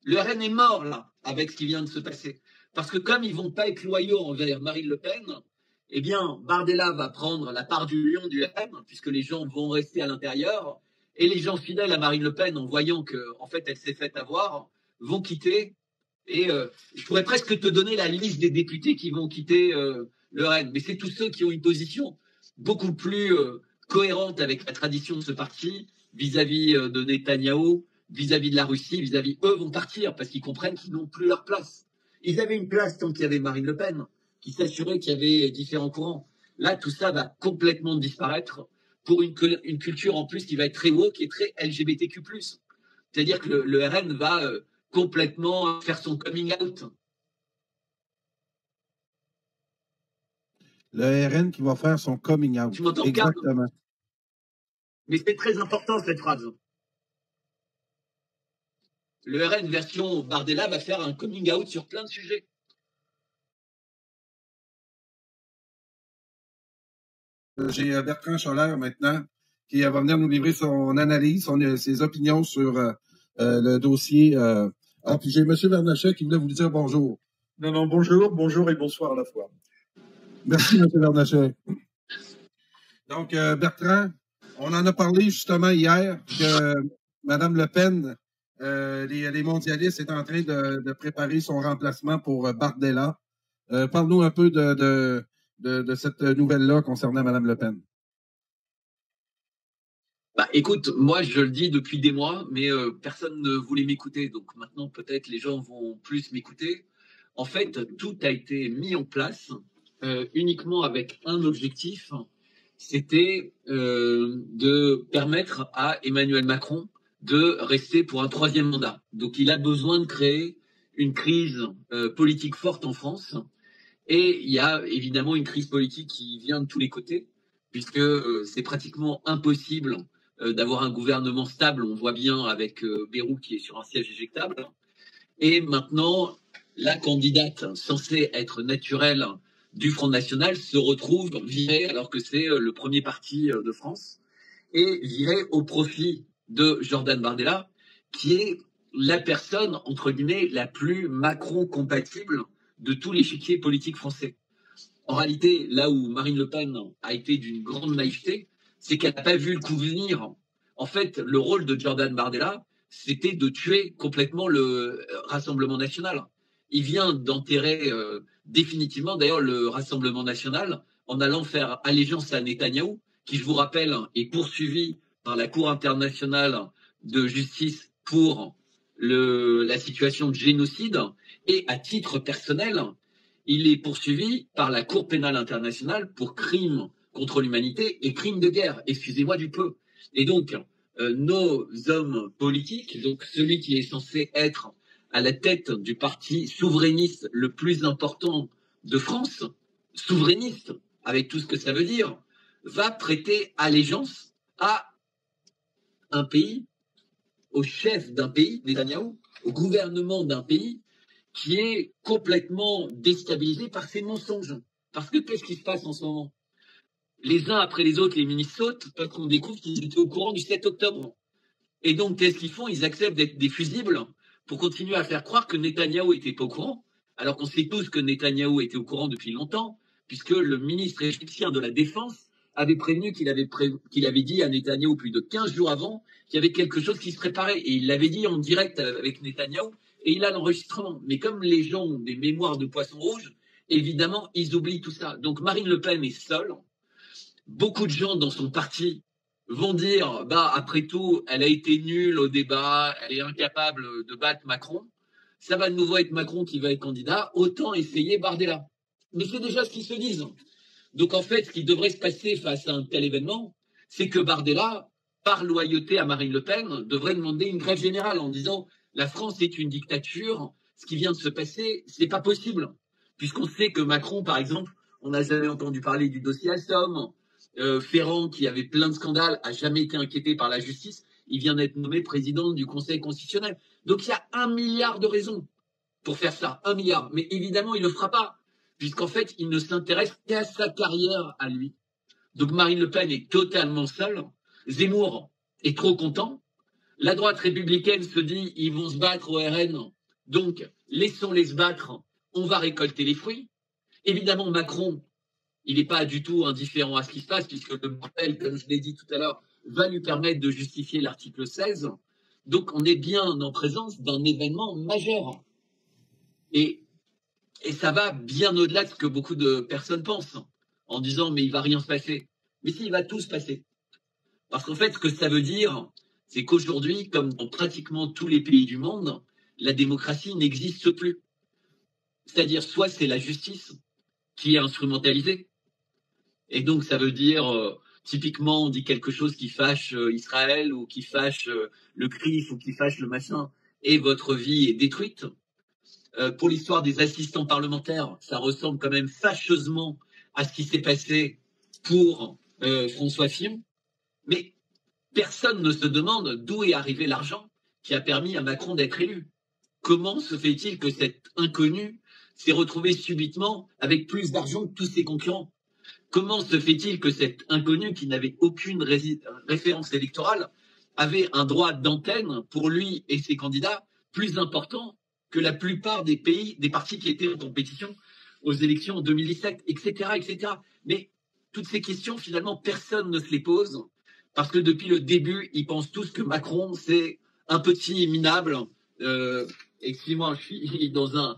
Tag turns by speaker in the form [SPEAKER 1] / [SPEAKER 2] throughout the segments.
[SPEAKER 1] Le RN est mort, là, avec ce qui vient de se passer. Parce que comme ils vont pas être loyaux envers Marine Le Pen, eh bien, Bardella va prendre la part du lion du RN, puisque les gens vont rester à l'intérieur, et les gens fidèles à Marine Le Pen, en voyant que, en fait, elle s'est faite avoir, vont quitter. Et je pourrais presque te donner la liste des députés qui vont quitter le RN. Mais c'est tous ceux qui ont une position beaucoup plus cohérente avec la tradition de ce parti vis-à-vis de Netanyahou, vis-à-vis de la Russie, vis-à-vis, eux vont partir parce qu'ils comprennent qu'ils n'ont plus leur place. Ils avaient une place tant qu'il y avait Marine Le Pen, qui s'assurait qu'il y avait différents courants. Là, tout ça va complètement disparaître pour une culture en plus qui va être très woke et très LGBTQ+. C'est-à-dire que le RN va complètement faire son coming out.
[SPEAKER 2] Le RN qui va faire son coming out.
[SPEAKER 1] Tu m'entends?
[SPEAKER 2] Exactement.
[SPEAKER 1] Mais c'est très important cette phrase. Le RN version Bardella va faire un coming out sur plein de sujets.
[SPEAKER 2] J'ai Bertrand Scholler maintenant qui va venir nous livrer son analyse, ses opinions sur le dossier. Puis j'ai M. Vernachet qui voulait vous dire bonjour.
[SPEAKER 3] Non, bonjour et bonsoir à la fois.
[SPEAKER 2] Merci, M. Vernachet. Donc, Bertrand, on en a parlé justement hier que Mme Le Pen, les mondialistes, est en train de préparer son remplacement pour Bardella. Parle-nous un peu de cette nouvelle-là concernant Mme Le Pen.
[SPEAKER 1] Bah, écoute, moi je le dis depuis des mois, mais personne ne voulait m'écouter. Donc maintenant, peut-être les gens vont plus m'écouter. En fait, tout a été mis en place uniquement avec un objectif, c'était de permettre à Emmanuel Macron de rester pour un troisième mandat. Donc il a besoin de créer une crise politique forte en France. Et il y a évidemment une crise politique qui vient de tous les côtés, puisque c'est pratiquement impossible d'avoir un gouvernement stable. On voit bien avec Bayrou qui est sur un siège éjectable. Et maintenant, la candidate censée être naturelle du Front National se retrouve virée, alors que c'est le premier parti de France, et virée au profit de Jordan Bardella, qui est la personne, entre guillemets, la plus Macron-compatible de tout l'échiquier politique français. En réalité, là où Marine Le Pen a été d'une grande naïveté, c'est qu'elle n'a pas vu le coup venir. En fait, le rôle de Jordan Bardella, c'était de tuer complètement le Rassemblement national. Il vient d'enterrer définitivement, d'ailleurs, le Rassemblement national en allant faire allégeance à Netanyahou, qui, je vous rappelle, est poursuivi par la Cour internationale de justice pour la situation de génocide, et à titre personnel, il est poursuivi par la Cour pénale internationale pour crimes contre l'humanité et crimes de guerre, excusez-moi du peu. Et donc, nos hommes politiques, donc celui qui est censé être à la tête du parti souverainiste le plus important de France, souverainiste, avec tout ce que ça veut dire, va prêter allégeance à un pays, au chef d'un pays, Netanyahou, au gouvernement d'un pays qui est complètement déstabilisé par ces mensonges. Parce que qu'est-ce qui se passe en ce moment? Les uns après les autres, les ministres sautent parce qu'on découvre qu'ils étaient au courant du 7 octobre. Et donc, qu'est-ce qu'ils font? Ils acceptent d'être des fusibles pour continuer à faire croire que Netanyahou était pas au courant, alors qu'on sait tous que Netanyahou était au courant depuis longtemps, puisque le ministre égyptien de la Défense avait prévenu qu'il avait dit à Netanyahou plus de 15 jours avant qu'il y avait quelque chose qui se préparait. Et il l'avait dit en direct avec Netanyahou, et il a l'enregistrement. Mais comme les gens ont des mémoires de poisson rouge, évidemment, ils oublient tout ça. Donc Marine Le Pen est seule. Beaucoup de gens dans son parti vont dire, bah, après tout, elle a été nulle au débat, elle est incapable de battre Macron. Ça va de nouveau être Macron qui va être candidat. Autant essayer Bardella. Mais c'est déjà ce qu'ils se disent. Donc en fait, ce qui devrait se passer face à un tel événement, c'est que Bardella, par loyauté à Marine Le Pen, devrait demander une grève générale en disant la France est une dictature, ce qui vient de se passer, c'est pas possible. Puisqu'on sait que Macron, par exemple, on n'a jamais entendu parler du dossier Alstom. Ferrand, qui avait plein de scandales, a jamais été inquiété par la justice. Il vient d'être nommé président du Conseil constitutionnel. Donc il y a 1 milliard de raisons pour faire ça, 1 milliard. Mais évidemment, il ne le fera pas, puisqu'en fait, il ne s'intéresse qu'à sa carrière à lui. Donc Marine Le Pen est totalement seule. Zemmour est trop content. La droite républicaine se dit, ils vont se battre au RN, donc laissons-les se battre, on va récolter les fruits. Évidemment, Macron, il n'est pas du tout indifférent à ce qui se passe, puisque le bordel, comme je l'ai dit tout à l'heure, va lui permettre de justifier l'article 16. Donc, on est bien en présence d'un événement majeur. Et ça va bien au-delà de ce que beaucoup de personnes pensent, en disant, mais il ne va rien se passer. Mais si, il va tout se passer. Parce qu'en fait, ce que ça veut dire, c'est qu'aujourd'hui, comme dans pratiquement tous les pays du monde, la démocratie n'existe plus. C'est-à-dire, soit c'est la justice qui est instrumentalisée, et donc ça veut dire, typiquement, on dit quelque chose qui fâche Israël, ou qui fâche le CRIF, ou qui fâche le machin, et votre vie est détruite. Pour l'histoire des assistants parlementaires, ça ressemble quand même fâcheusement à ce qui s'est passé pour François Fillon. Mais personne ne se demande d'où est arrivé l'argent qui a permis à Macron d'être élu. Comment se fait-il que cet inconnu s'est retrouvé subitement avec plus d'argent que tous ses concurrents? Comment se fait-il que cet inconnu qui n'avait aucune référence électorale avait un droit d'antenne pour lui et ses candidats plus important que la plupart des partis qui étaient en compétition aux élections en 2017, etc., etc. Mais toutes ces questions, finalement, personne ne se les pose parce que depuis le début, ils pensent tous que Macron, c'est un petit minable. Excusez-moi, je suis dans un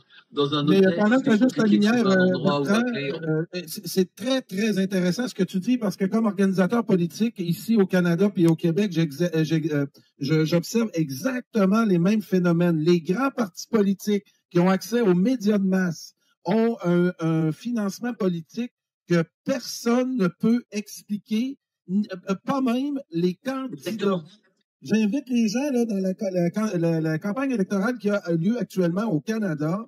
[SPEAKER 2] Mais
[SPEAKER 1] hôtel.
[SPEAKER 2] pendant que tu ajustes la lumière, Bertrand, c'est très, très intéressant ce que tu dis parce que comme organisateur politique, ici au Canada puis au Québec, j'observe exactement les mêmes phénomènes. Les grands partis politiques qui ont accès aux médias de masse ont un financement politique que personne ne peut expliquer, pas même les candidats. J'invite les gens là, dans la campagne électorale qui a lieu actuellement au Canada.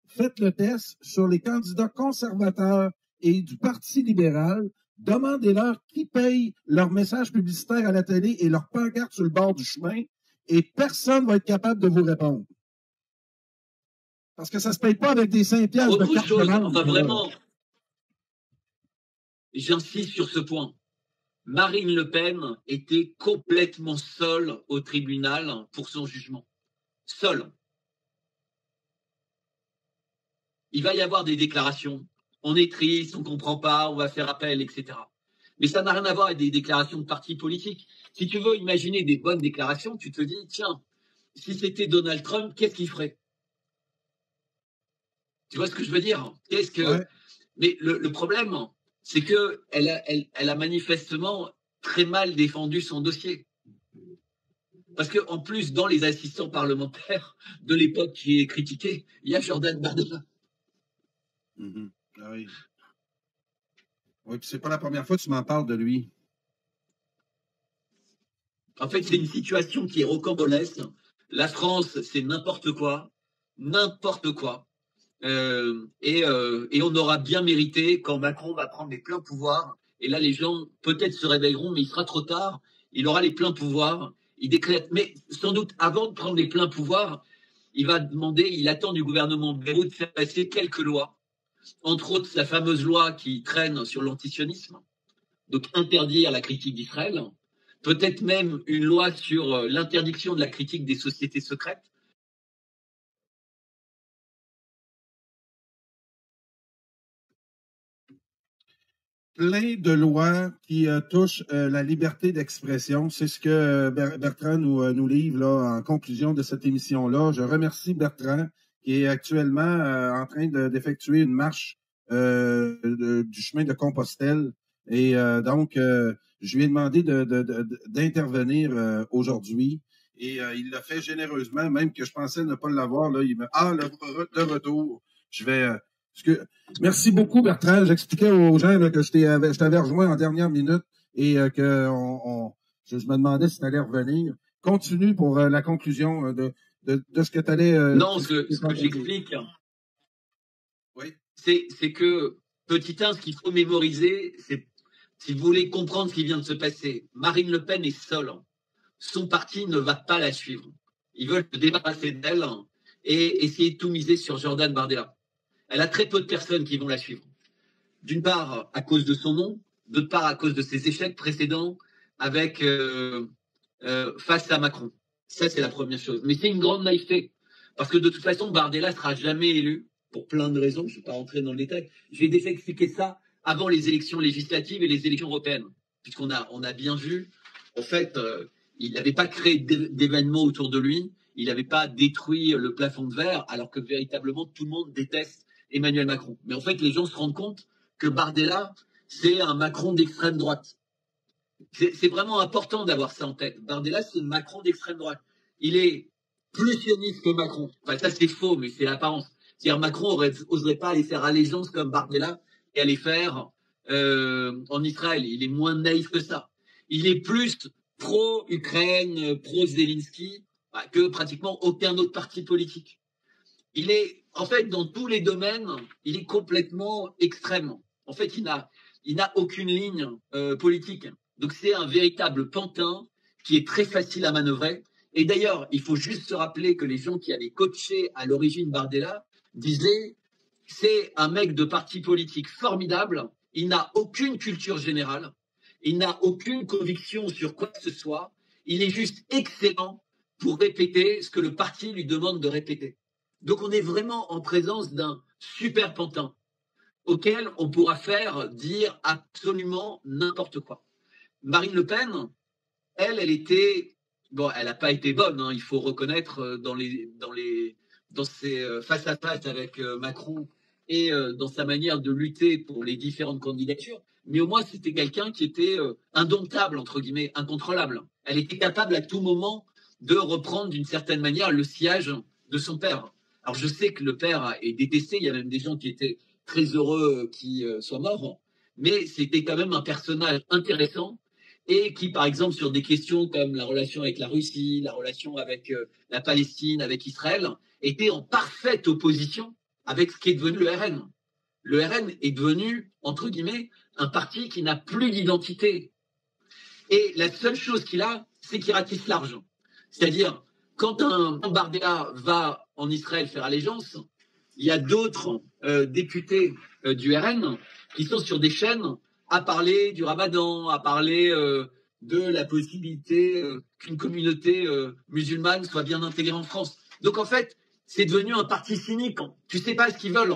[SPEAKER 2] Faites le test sur les candidats conservateurs et du Parti libéral. Demandez-leur qui paye leurs messages publicitaires à la télé et leurs pancartes sur le bord du chemin et personne ne va être capable de vous répondre. Parce que ça ne se paye pas avec des 5 piastres de carte de membre.
[SPEAKER 1] Enfin, vraiment, j'insiste sur ce point. Marine Le Pen était complètement seule au tribunal pour son jugement. Seule. Il va y avoir des déclarations. On est triste, on ne comprend pas, on va faire appel, etc. Mais ça n'a rien à voir avec des déclarations de partis politiques. Si tu veux imaginer des bonnes déclarations, tu te dis, tiens, si c'était Donald Trump, qu'est-ce qu'il ferait? Tu vois ce que je veux dire? Ouais. Mais le problème, c'est qu'elle a manifestement très mal défendu son dossier. Parce qu'en plus, dans les assistants parlementaires de l'époque qui est critiqué, il y a Jordan Bardella.
[SPEAKER 2] Ah oui. Oui, puis c'est pas la première fois que tu m'en parles de lui.
[SPEAKER 1] En fait, c'est une situation qui est rocambolesque. La France, c'est n'importe quoi. N'importe quoi. Et on aura bien mérité quand Macron va prendre les pleins pouvoirs. Et là, les gens peut-être se réveilleront, mais il sera trop tard. Il aura les pleins pouvoirs. Il décrète, mais sans doute avant de prendre les pleins pouvoirs, il attend du gouvernement Bayrou de faire passer quelques lois. Entre autres, la fameuse loi qui traîne sur l'antisionisme, donc interdire la critique d'Israël. Peut-être même une loi sur l'interdiction de la critique des sociétés secrètes.
[SPEAKER 2] Plein de lois qui touchent la liberté d'expression. C'est ce que Bertrand nous livre là, en conclusion de cette émission-là. Je remercie Bertrand qui est actuellement en train d'effectuer une marche du chemin de Compostelle. Et donc, je lui ai demandé d'intervenir aujourd'hui. Et il l'a fait généreusement, même que je pensais ne pas l'avoir. Là, il me de retour. Je vais... Merci beaucoup, Bertrand. J'expliquais aux gens là, que je t'avais rejoint en dernière minute et que je me demandais si tu allais revenir. Continue pour la conclusion de ce que tu allais...
[SPEAKER 1] non, ce que j'explique, oui, c'est que, petit 1, ce qu'il faut mémoriser, c'est, si vous voulez comprendre ce qui vient de se passer, Marine Le Pen est seule. Son parti ne va pas la suivre. Ils veulent se débarrasser d'elle et essayer de tout miser sur Jordan Bardella. Elle a très peu de personnes qui vont la suivre. D'une part, à cause de son nom, d'autre part, à cause de ses échecs précédents avec face à Macron. Ça, c'est la première chose. Mais c'est une grande naïveté. Parce que de toute façon, Bardella ne sera jamais élu, pour plein de raisons, je ne vais pas rentrer dans le détail. Je vais déjà expliquer ça avant les élections législatives et les élections européennes. Puisqu'on a bien vu, en fait, il n'avait pas créé d'événements autour de lui, il n'avait pas détruit le plafond de verre, alors que véritablement tout le monde déteste Emmanuel Macron. Mais en fait, les gens se rendent compte que Bardella, c'est un Macron d'extrême droite. C'est vraiment important d'avoir ça en tête. Bardella, c'est Macron d'extrême droite. Il est plus sioniste que Macron. Enfin, ça, c'est faux, mais c'est l'apparence. C'est-à-dire, Macron n'oserait pas aller faire allégeance comme Bardella et aller faire en Israël. Il est moins naïf que ça. Il est plus pro-Ukraine, pro-Zelensky que pratiquement aucun autre parti politique. Il est, en fait, dans tous les domaines, il est complètement extrême. En fait, il n'a aucune ligne politique. Donc, c'est un véritable pantin qui est très facile à manœuvrer. Et d'ailleurs, il faut juste se rappeler que les gens qui avaient coaché à l'origine Bardella disaient « c'est un mec de parti politique formidable, il n'a aucune culture générale, il n'a aucune conviction sur quoi que ce soit, il est juste excellent pour répéter ce que le parti lui demande de répéter ». Donc, on est vraiment en présence d'un super pantin auquel on pourra faire dire absolument n'importe quoi. Marine Le Pen, elle était... Bon, elle n'a pas été bonne, hein, il faut reconnaître, dans ses face-à-face avec Macron et dans sa manière de lutter pour les différentes candidatures. Mais au moins, c'était quelqu'un qui était indomptable, entre guillemets, incontrôlable. Elle était capable à tout moment de reprendre d'une certaine manière le sillage de son père. Alors, je sais que le père est détesté, il y a même des gens qui étaient très heureux qu'il soit mort, mais c'était quand même un personnage intéressant et qui, par exemple, sur des questions comme la relation avec la Russie, la relation avec la Palestine, avec Israël, était en parfaite opposition avec ce qui est devenu le RN. Le RN est devenu, entre guillemets, un parti qui n'a plus d'identité. Et la seule chose qu'il a, c'est qu'il ratisse large. C'est-à-dire, quand un Bardella va en Israël faire allégeance, il y a d'autres députés du RN qui sont sur des chaînes à parler du Ramadan, à parler de la possibilité qu'une communauté musulmane soit bien intégrée en France. Donc en fait, c'est devenu un parti cynique. Tu sais pas ce qu'ils veulent.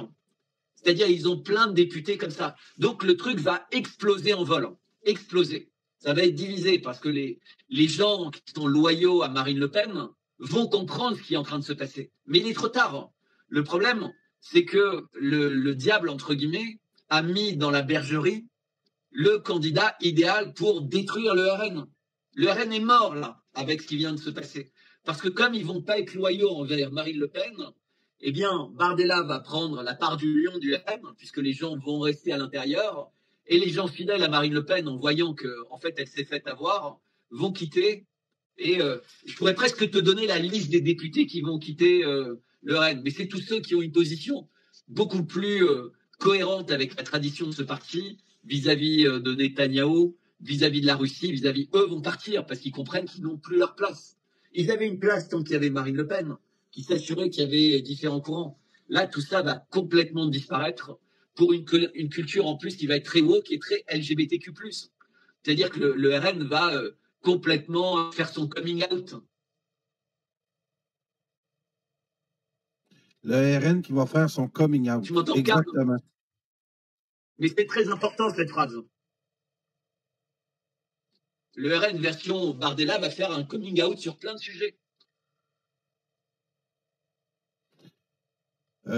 [SPEAKER 1] C'est-à-dire, ils ont plein de députés comme ça. Donc le truc va exploser en vol. Exploser. Ça va être divisé parce que les gens qui sont loyaux à Marine Le Pen vont comprendre ce qui est en train de se passer. Mais il est trop tard. Le problème, c'est que le diable, entre guillemets, a mis dans la bergerie le candidat idéal pour détruire le RN. Le RN est mort, là, avec ce qui vient de se passer. Parce que comme ils vont pas être loyaux envers Marine Le Pen, eh bien, Bardella va prendre la part du lion du RN, puisque les gens vont rester à l'intérieur, et les gens fidèles à Marine Le Pen, en voyant qu'en fait, elle s'est faite avoir, vont quitter. Et je pourrais presque te donner la liste des députés qui vont quitter le RN. Mais c'est tous ceux qui ont une position beaucoup plus cohérente avec la tradition de ce parti, vis-à-vis de Netanyahou, vis-à-vis de la Russie, vis-à-vis, eux vont partir parce qu'ils comprennent qu'ils n'ont plus leur place. Ils avaient une place tant qu'il y avait Marine Le Pen, qui s'assurait qu'il y avait différents courants. Là, tout ça va complètement disparaître pour une culture en plus qui va être très woke et très LGBTQ+. C'est-à-dire que le RN va complètement faire son coming out.
[SPEAKER 2] Le RN qui va faire son coming out.
[SPEAKER 1] Tu m'entends,
[SPEAKER 2] exactement.
[SPEAKER 1] Mais c'est très important cette phrase. Le RN version Bardella va faire un coming out sur plein de sujets.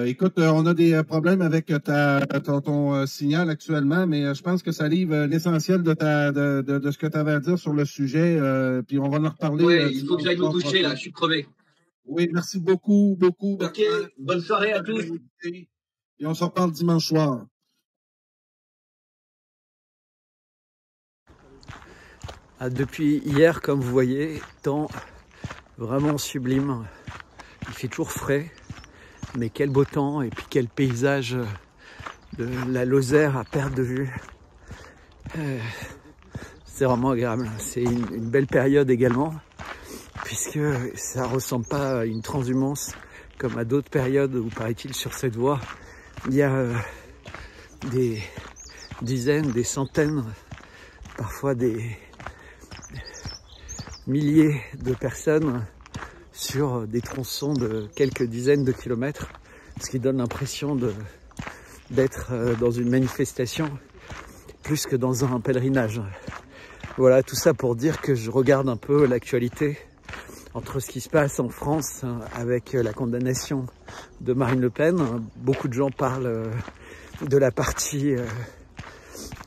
[SPEAKER 2] Écoute, on a des problèmes avec ton signal actuellement, mais je pense que ça livre l'essentiel de ce que tu avais à dire sur le sujet. Puis on va en reparler.
[SPEAKER 1] Oui, il faut que j'aille me coucher là, je suis crevé.
[SPEAKER 2] Oui, merci beaucoup.
[SPEAKER 1] Ok, bonne soirée à tous.
[SPEAKER 2] Et on se reparle dimanche soir.
[SPEAKER 4] Depuis hier, comme vous voyez, temps vraiment sublime. Il fait toujours frais, mais quel beau temps et puis quel paysage de la Lozère à perte de vue. C'est vraiment agréable. C'est une belle période également, puisque ça ressemble pas à une transhumance comme à d'autres périodes où, paraît-il, sur cette voie, il y a des dizaines, des centaines, parfois des milliers de personnes sur des tronçons de quelques dizaines de kilomètres, ce qui donne l'impression d'être dans une manifestation plus que dans un pèlerinage. Voilà, tout ça pour dire que je regarde un peu l'actualité entre ce qui se passe en France avec la condamnation de Marine Le Pen. Beaucoup de gens parlent de la partie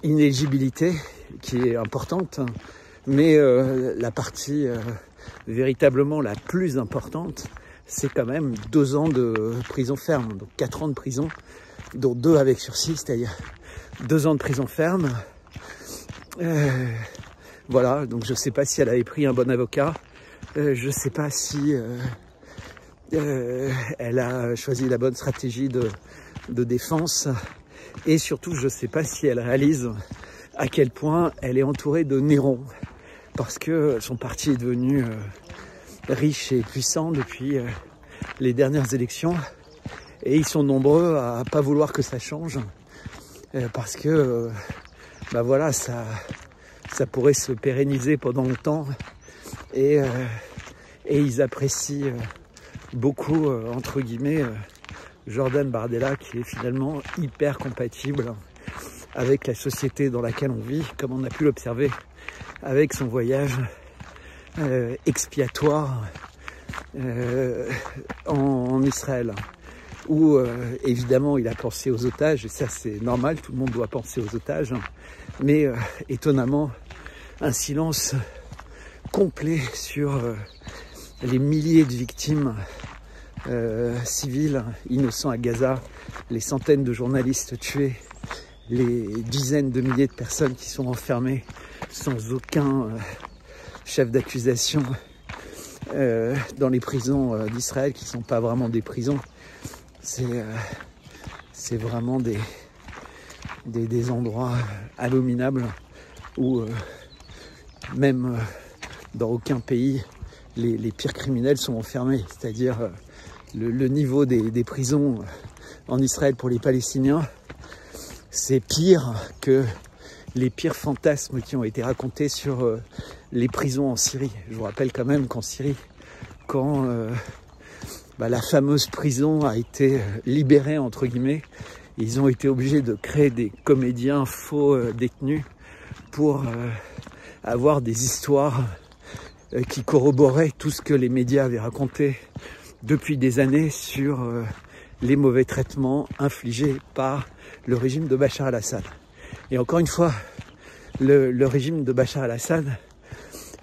[SPEAKER 4] inéligibilité qui est importante, mais la partie véritablement la plus importante, c'est quand même 2 ans de prison ferme, donc 4 ans de prison, dont 2 avec sursis, c'est-à-dire 2 ans de prison ferme. Voilà, donc je ne sais pas si elle avait pris un bon avocat, je ne sais pas si elle a choisi la bonne stratégie de défense, et surtout je ne sais pas si elle réalise à quel point elle est entourée de Néron, parce que son parti est devenu riche et puissant depuis les dernières élections, et ils sont nombreux à pas vouloir que ça change, parce que bah voilà, ça pourrait se pérenniser pendant longtemps, et ils apprécient beaucoup, entre guillemets, Jordan Bardella, qui est finalement hyper compatible avec la société dans laquelle on vit, comme on a pu l'observer avec son voyage expiatoire en Israël, où évidemment il a pensé aux otages, et ça c'est normal, tout le monde doit penser aux otages, mais étonnamment un silence complet sur les milliers de victimes civils innocents à Gaza, les centaines de journalistes tués, les dizaines de milliers de personnes qui sont enfermées sans aucun chef d'accusation dans les prisons d'Israël, qui ne sont pas vraiment des prisons. C'est vraiment des endroits abominables où même dans aucun pays les pires criminels sont enfermés. C'est-à-dire le niveau des prisons en Israël pour les Palestiniens, c'est pire que les pires fantasmes qui ont été racontés sur les prisons en Syrie. Je vous rappelle quand même qu'en Syrie, quand la fameuse prison a été libérée, entre guillemets, ils ont été obligés de créer des comédiens faux détenus pour avoir des histoires qui corroboraient tout ce que les médias avaient raconté depuis des années sur les mauvais traitements infligés par le régime de Bachar el-Assad. Et encore une fois, le régime de Bachar el-Assad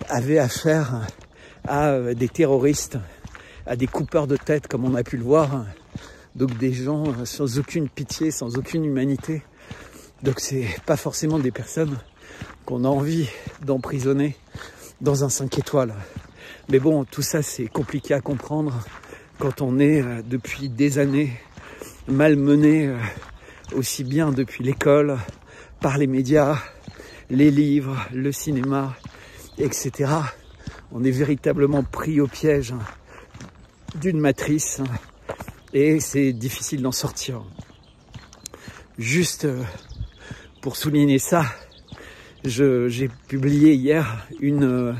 [SPEAKER 4] avait affaire à des terroristes, à des coupeurs de tête, comme on a pu le voir, donc des gens sans aucune pitié, sans aucune humanité. Donc c'est pas forcément des personnes qu'on a envie d'emprisonner dans un 5 étoiles. Mais bon, tout ça c'est compliqué à comprendre quand on est depuis des années malmené, aussi bien depuis l'école, par les médias, les livres, le cinéma, etc. On est véritablement pris au piège d'une matrice et c'est difficile d'en sortir. Juste pour souligner ça, j'ai publié hier une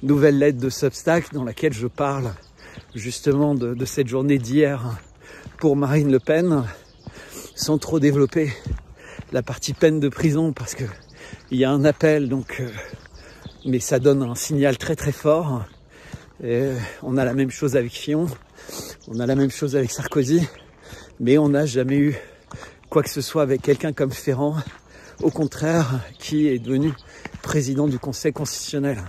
[SPEAKER 4] nouvelle lettre de Substack dans laquelle je parle justement de cette journée d'hier pour Marine Le Pen, sans trop développer la partie peine de prison, parce que il y a un appel, donc, mais ça donne un signal très très fort. Et on a la même chose avec Fillon, on a la même chose avec Sarkozy, mais on n'a jamais eu quoi que ce soit avec quelqu'un comme Ferrand, au contraire, qui est devenu président du Conseil constitutionnel.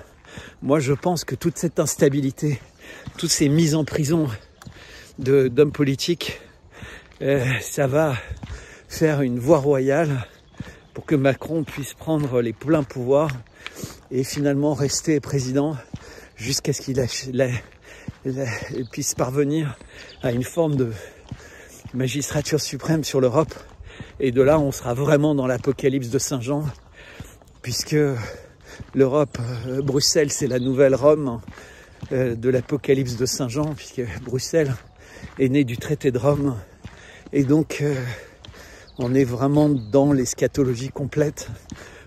[SPEAKER 4] Moi, je pense que toute cette instabilité, toutes ces mises en prison d'hommes politiques, ça va faire une voie royale pour que Macron puisse prendre les pleins pouvoirs et finalement rester président jusqu'à ce qu'il puisse parvenir à une forme de magistrature suprême sur l'Europe. Et de là, on sera vraiment dans l'apocalypse de Saint-Jean, puisque l'Europe, Bruxelles, c'est la nouvelle Rome de l'apocalypse de Saint-Jean, puisque Bruxelles est né du traité de Rome. Et donc, on est vraiment dans l'eschatologie complète.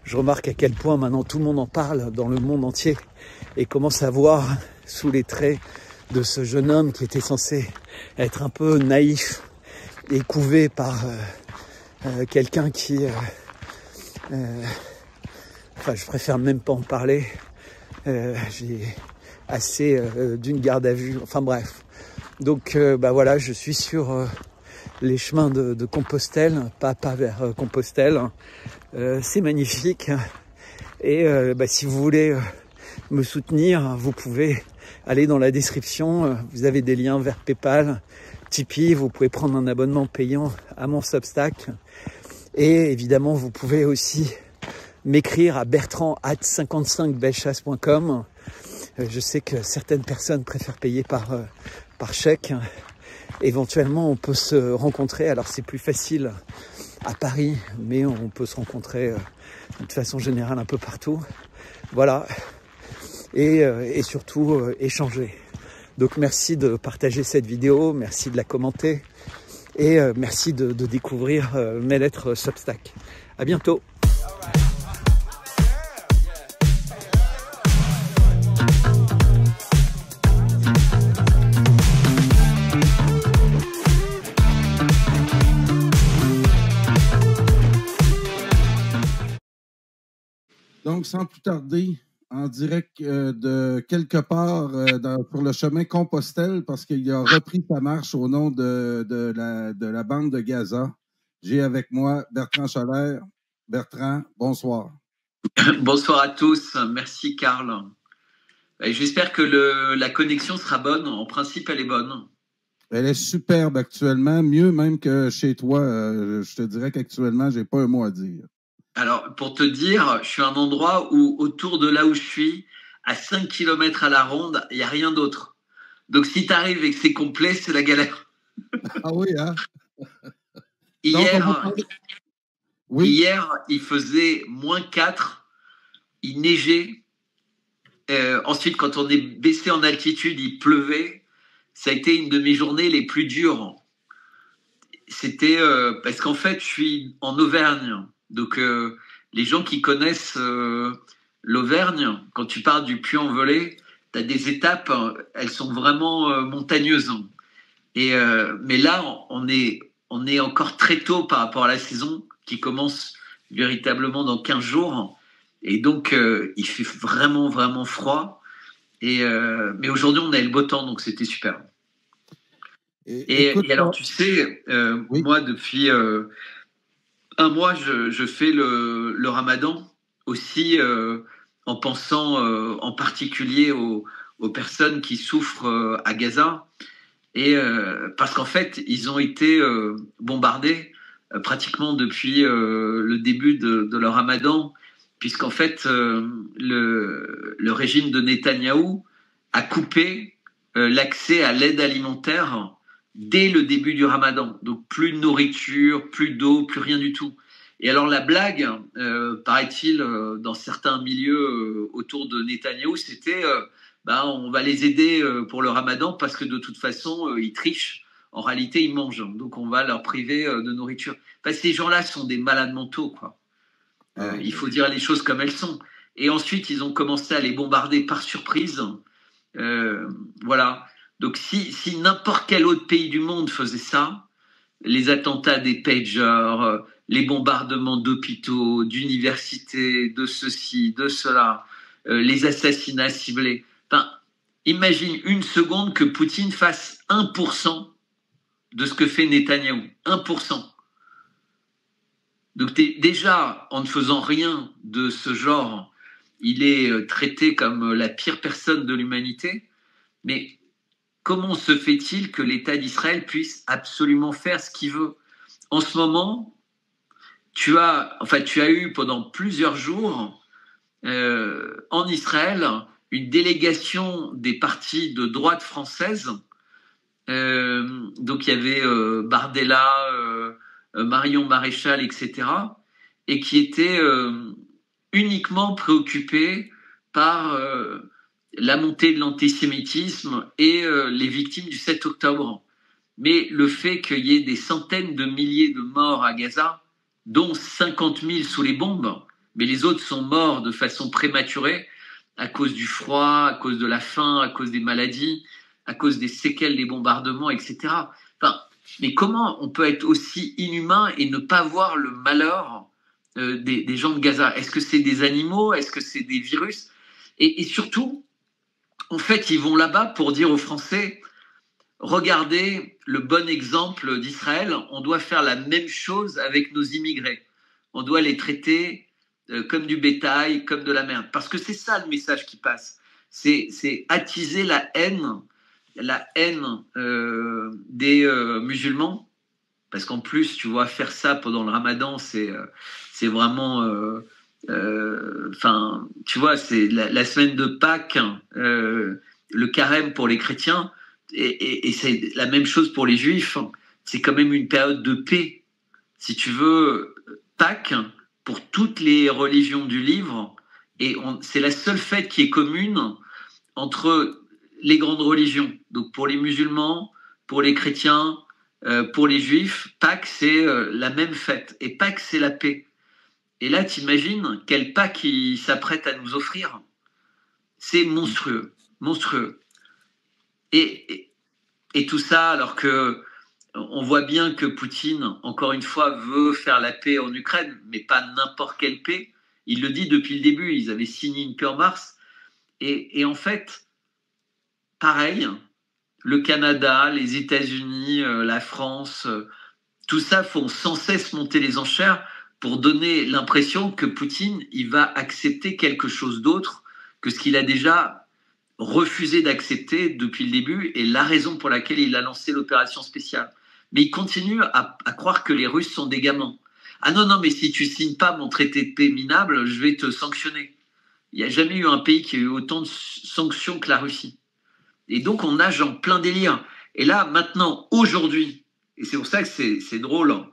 [SPEAKER 4] Je remarque à quel point maintenant tout le monde en parle dans le monde entier et commence à voir sous les traits de ce jeune homme qui était censé être un peu naïf et couvé par quelqu'un qui... enfin, je préfère même pas en parler. J'ai assez d'une garde à vue. Enfin bref. Donc voilà, je suis sur les chemins de Compostelle, pas vers Compostelle. C'est magnifique. Et si vous voulez me soutenir, vous pouvez aller dans la description. Vous avez des liens vers PayPal, Tipeee. Vous pouvez prendre un abonnement payant à mon Substack. Et évidemment, vous pouvez aussi m'écrire à bertrand@55bellechasse.com. Je sais que certaines personnes préfèrent payer par chèque. Éventuellement, on peut se rencontrer. Alors, c'est plus facile à Paris, mais on peut se rencontrer de façon générale un peu partout. Voilà. Et surtout, échanger. Donc, merci de partager cette vidéo. Merci de la commenter. Et merci de découvrir mes lettres Substack. À bientôt.
[SPEAKER 2] Donc, sans plus tarder, en direct de quelque part sur le chemin Compostelle, parce qu'il a repris sa marche au nom de la bande de Gaza. J'ai avec moi Bertrand Cholère. Bertrand, bonsoir.
[SPEAKER 1] Bonsoir à tous. Merci, Karl. J'espère que la connexion sera bonne. En principe, elle est bonne.
[SPEAKER 2] Elle est superbe actuellement, mieux même que chez toi. Je te dirais qu'actuellement, j'ai pas un mot à dire.
[SPEAKER 1] Alors, pour te dire, je suis à un endroit où, autour de là où je suis, à 5 km à la ronde, il n'y a rien d'autre. Donc, si tu arrives et que c'est complet, c'est la galère.
[SPEAKER 2] Ah oui, hein?
[SPEAKER 1] Hier, il faisait -4, il neigeait. Ensuite, quand on est baissé en altitude, il pleuvait. Ça a été une de mes journées les plus dures. C'était parce qu'en fait, je suis en Auvergne. Donc, les gens qui connaissent l'Auvergne, quand tu pars du Puy-en-Velay, tu as des étapes, elles sont vraiment montagneuses. Mais là, on est encore très tôt par rapport à la saison qui commence véritablement dans 15 jours. Et donc, il fait vraiment, vraiment froid. Mais aujourd'hui, on a le beau temps, donc c'était super. Et alors, tu sais, oui. Moi, depuis un mois, je fais le ramadan aussi en pensant en particulier aux personnes qui souffrent à Gaza. Et parce qu'en fait, ils ont été bombardés pratiquement depuis le début de leur ramadan, puisqu'en fait, le régime de Netanyahou a coupé l'accès à l'aide alimentaire dès le début du ramadan. Donc, plus de nourriture, plus d'eau, plus rien du tout. Et alors, la blague, paraît-il, dans certains milieux autour de Netanyahou, c'était on va les aider pour le ramadan parce que de toute façon, ils trichent. En réalité, ils mangent. Donc, on va leur priver de nourriture. Enfin, ces gens-là sont des malades mentaux, quoi. Il faut dire les choses comme elles sont. Et ensuite, ils ont commencé à les bombarder par surprise. Voilà. Donc, si n'importe quel autre pays du monde faisait ça, les attentats des pagers, les bombardements d'hôpitaux, d'universités, de ceci, de cela, les assassinats ciblés. Enfin, imagine une seconde que Poutine fasse 1% de ce que fait Netanyahou. 1%. Donc, déjà, en ne faisant rien de ce genre, il est traité comme la pire personne de l'humanité. Mais comment se fait-il que l'État d'Israël puisse absolument faire ce qu'il veut? En ce moment, tu as eu pendant plusieurs jours en Israël une délégation des partis de droite française. Donc il y avait Bardella, Marion Maréchal, etc. et qui étaient uniquement préoccupés par la montée de l'antisémitisme et les victimes du 7 octobre. Mais le fait qu'il y ait des centaines de milliers de morts à Gaza, dont 50 000 sous les bombes, mais les autres sont morts de façon prématurée à cause du froid, à cause de la faim, à cause des maladies, à cause des séquelles des bombardements, etc. Enfin, mais comment on peut être aussi inhumain et ne pas voir le malheur des gens de Gaza? Est-ce que c'est des animaux? Est-ce que c'est des virus? Et surtout, en fait, ils vont là-bas pour dire aux Français, regardez le bon exemple d'Israël, on doit faire la même chose avec nos immigrés. On doit les traiter comme du bétail, comme de la merde. Parce que c'est ça le message qui passe. C'est attiser la haine des musulmans. Parce qu'en plus, tu vois, faire ça pendant le ramadan, c'est vraiment... tu vois, c'est la semaine de Pâques, le carême pour les chrétiens, et c'est la même chose pour les juifs. C'est quand même une période de paix. Si tu veux, Pâques, pour toutes les religions du livre, et c'est la seule fête qui est commune entre les grandes religions. Donc pour les musulmans, pour les chrétiens, pour les juifs, Pâques, c'est la même fête. Et Pâques, c'est la paix. Et là, t'imagines quel Pâques il s'apprête à nous offrir. C'est monstrueux, monstrueux. Et tout ça, alors que on voit bien que Poutine, encore une fois, veut faire la paix en Ukraine, mais pas n'importe quelle paix. Il le dit depuis le début, ils avaient signé une paix en mars. Et en fait, pareil, le Canada, les États-Unis, la France, tout ça font sans cesse monter les enchères pour donner l'impression que Poutine, il va accepter quelque chose d'autre que ce qu'il a déjà refusé d'accepter depuis le début et la raison pour laquelle il a lancé l'opération spéciale. Mais il continue à croire que les Russes sont des gamins. Ah non, mais si tu signes pas mon traité de paix minable, je vais te sanctionner. Il n'y a jamais eu un pays qui a eu autant de sanctions que la Russie. Et donc, on nage en plein délire. Et là, maintenant, aujourd'hui, et c'est pour ça que c'est drôle, hein,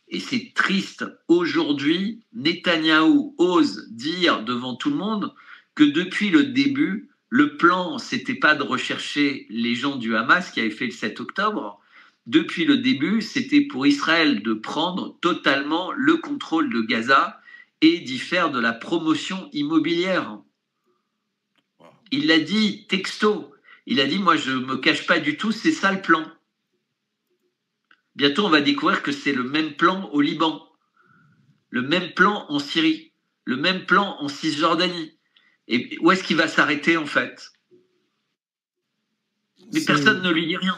[SPEAKER 1] et c'est triste, aujourd'hui, Netanyahou ose dire devant tout le monde que depuis le début, le plan, c'était pas de rechercher les gens du Hamas qui avaient fait le 7 octobre. Depuis le début, c'était pour Israël de prendre totalement le contrôle de Gaza et d'y faire de la promotion immobilière. Il l'a dit texto. Il a dit, moi, je me cache pas du tout, c'est ça le plan. Bientôt, on va découvrir que c'est le même plan au Liban, le même plan en Syrie, le même plan en Cisjordanie. Et où est-ce qu'il va s'arrêter, en fait? Mais personne ne lui dit rien.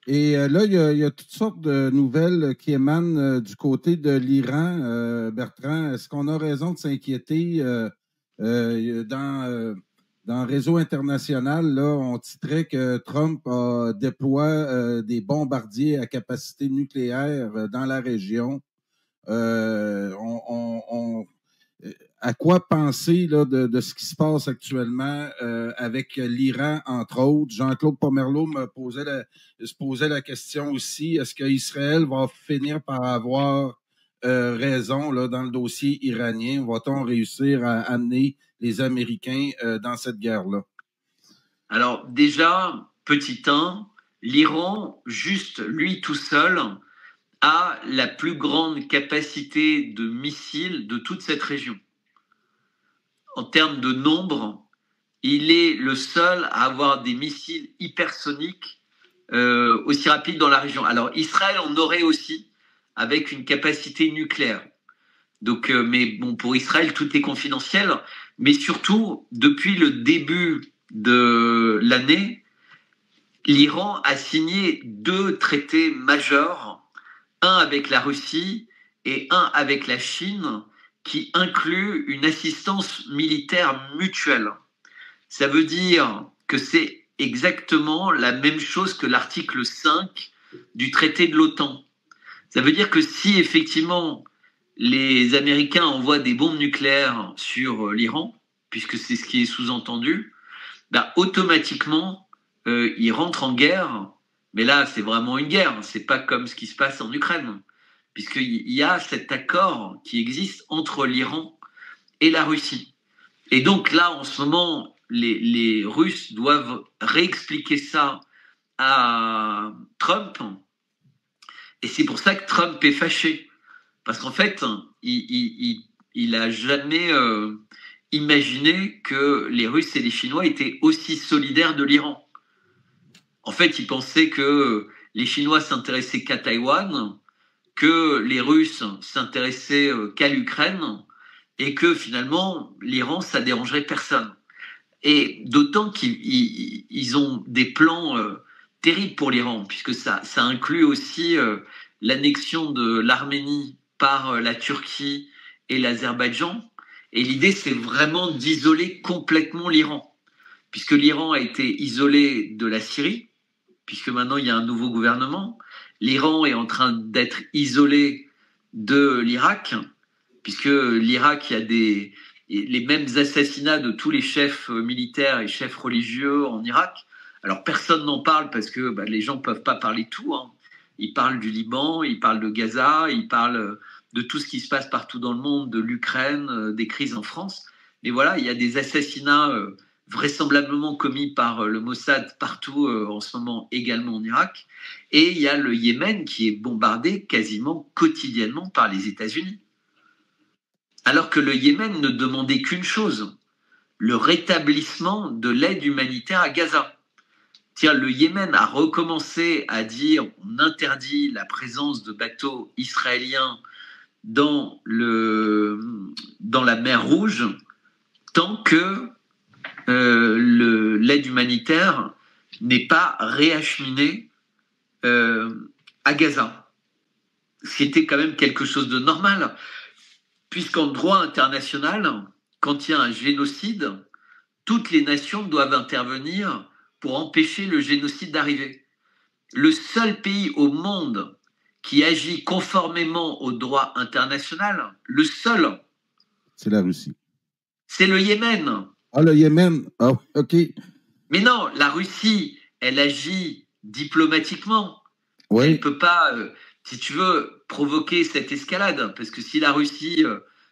[SPEAKER 2] Et là, il y a toutes sortes de nouvelles qui émanent du côté de l'Iran. Bertrand, est-ce qu'on a raison de s'inquiéter dans le réseau international? Là, on titrait que Trump déploie des bombardiers à capacité nucléaire dans la région. À quoi penser là, de ce qui se passe actuellement avec l'Iran, entre autres? Jean-Claude Pomerleau se posait la question aussi, est-ce qu'Israël va finir par avoir raison là, dans le dossier iranien? Va-t-on réussir à amener les Américains dans cette guerre-là?
[SPEAKER 1] Alors déjà, petit 1, l'Iran, juste lui tout seul, a la plus grande capacité de missiles de toute cette région. En termes de nombre, il est le seul à avoir des missiles hypersoniques aussi rapides dans la région. Alors Israël en aurait aussi, avec une capacité nucléaire. Donc, mais bon, pour Israël, tout est confidentiel. Mais surtout, depuis le début de l'année, l'Iran a signé 2 traités majeurs, un avec la Russie et un avec la Chine, qui inclut une assistance militaire mutuelle. Ça veut dire que c'est exactement la même chose que l'article 5 du traité de l'OTAN. Ça veut dire que si effectivement les Américains envoient des bombes nucléaires sur l'Iran, puisque c'est ce qui est sous-entendu, bah, automatiquement, ils rentrent en guerre. Mais là, c'est vraiment une guerre. C'est pas comme ce qui se passe en Ukraine, puisqu'il y a cet accord qui existe entre l'Iran et la Russie. Et donc là, en ce moment, les Russes doivent réexpliquer ça à Trump. Et c'est pour ça que Trump est fâché. Parce qu'en fait, il a jamais imaginé que les Russes et les Chinois étaient aussi solidaires de l'Iran. En fait, ils pensaient que les Chinois s'intéressaient qu'à Taïwan, que les Russes s'intéressaient qu'à l'Ukraine, et que finalement, l'Iran, ça dérangerait personne. Et d'autant qu'ils ont des plans terribles pour l'Iran, puisque ça inclut aussi l'annexion de l'Arménie par la Turquie et l'Azerbaïdjan. Et l'idée, c'est vraiment d'isoler complètement l'Iran, puisque l'Iran a été isolé de la Syrie, puisque maintenant il y a un nouveau gouvernement. L'Iran est en train d'être isolé de l'Irak, puisque l'Irak, il y a les mêmes assassinats de tous les chefs militaires et chefs religieux en Irak. Alors personne n'en parle parce que les gens ne peuvent pas parler de tout. Hein. Ils parlent du Liban, ils parlent de Gaza, ils parlent de tout ce qui se passe partout dans le monde, de l'Ukraine, des crises en France. Mais voilà, il y a des assassinats vraisemblablement commis par le Mossad partout en ce moment, également en Irak. Et il y a le Yémen qui est bombardé quasiment quotidiennement par les États-Unis. Alors que le Yémen ne demandait qu'une chose, le rétablissement de l'aide humanitaire à Gaza. Tiens, le Yémen a recommencé à dire on interdit la présence de bateaux israéliens dans la mer Rouge tant que l'aide humanitaire n'est pas réacheminée à Gaza. Ce qui était quand même quelque chose de normal. Puisqu'en droit international, quand il y a un génocide, toutes les nations doivent intervenir pour empêcher le génocide d'arriver. Le seul pays au monde qui agit conformément au droit international, le seul,
[SPEAKER 2] c'est la Russie.
[SPEAKER 1] C'est le Yémen.
[SPEAKER 2] Ah, le Yémen. Ah, OK.
[SPEAKER 1] Mais non, la Russie, elle agit diplomatiquement.
[SPEAKER 2] Oui.
[SPEAKER 1] Elle ne peut pas... si tu veux, provoquer cette escalade. Parce que si la Russie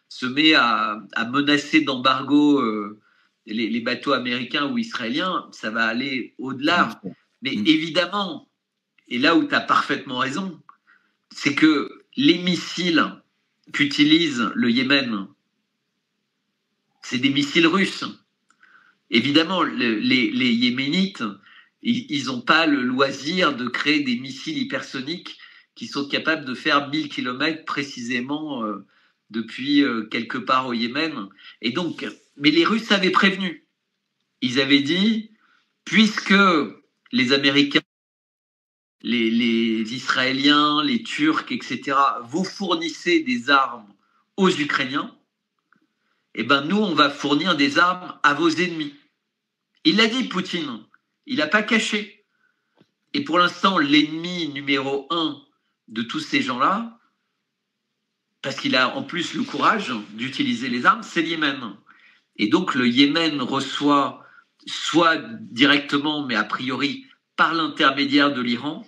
[SPEAKER 1] se met à menacer d'embargo les bateaux américains ou israéliens, ça va aller au-delà. Mais évidemment, et là où tu as parfaitement raison, c'est que les missiles qu'utilise le Yémen, c'est des missiles russes. Évidemment, les Yéménites, ils n'ont pas le loisir de créer des missiles hypersoniques qui sont capables de faire 1000 km précisément depuis quelque part au Yémen. Et donc, mais les Russes avaient prévenu. Ils avaient dit, puisque les Américains, les Israéliens, les Turcs, etc., vous fournissez des armes aux Ukrainiens, eh ben nous, on va fournir des armes à vos ennemis. Il l'a dit, Poutine. Il n'a pas caché. Et pour l'instant, l'ennemi numéro 1 de tous ces gens-là, parce qu'il a en plus le courage d'utiliser les armes, c'est le Yémen. Et donc, le Yémen reçoit, soit directement, mais a priori par l'intermédiaire de l'Iran,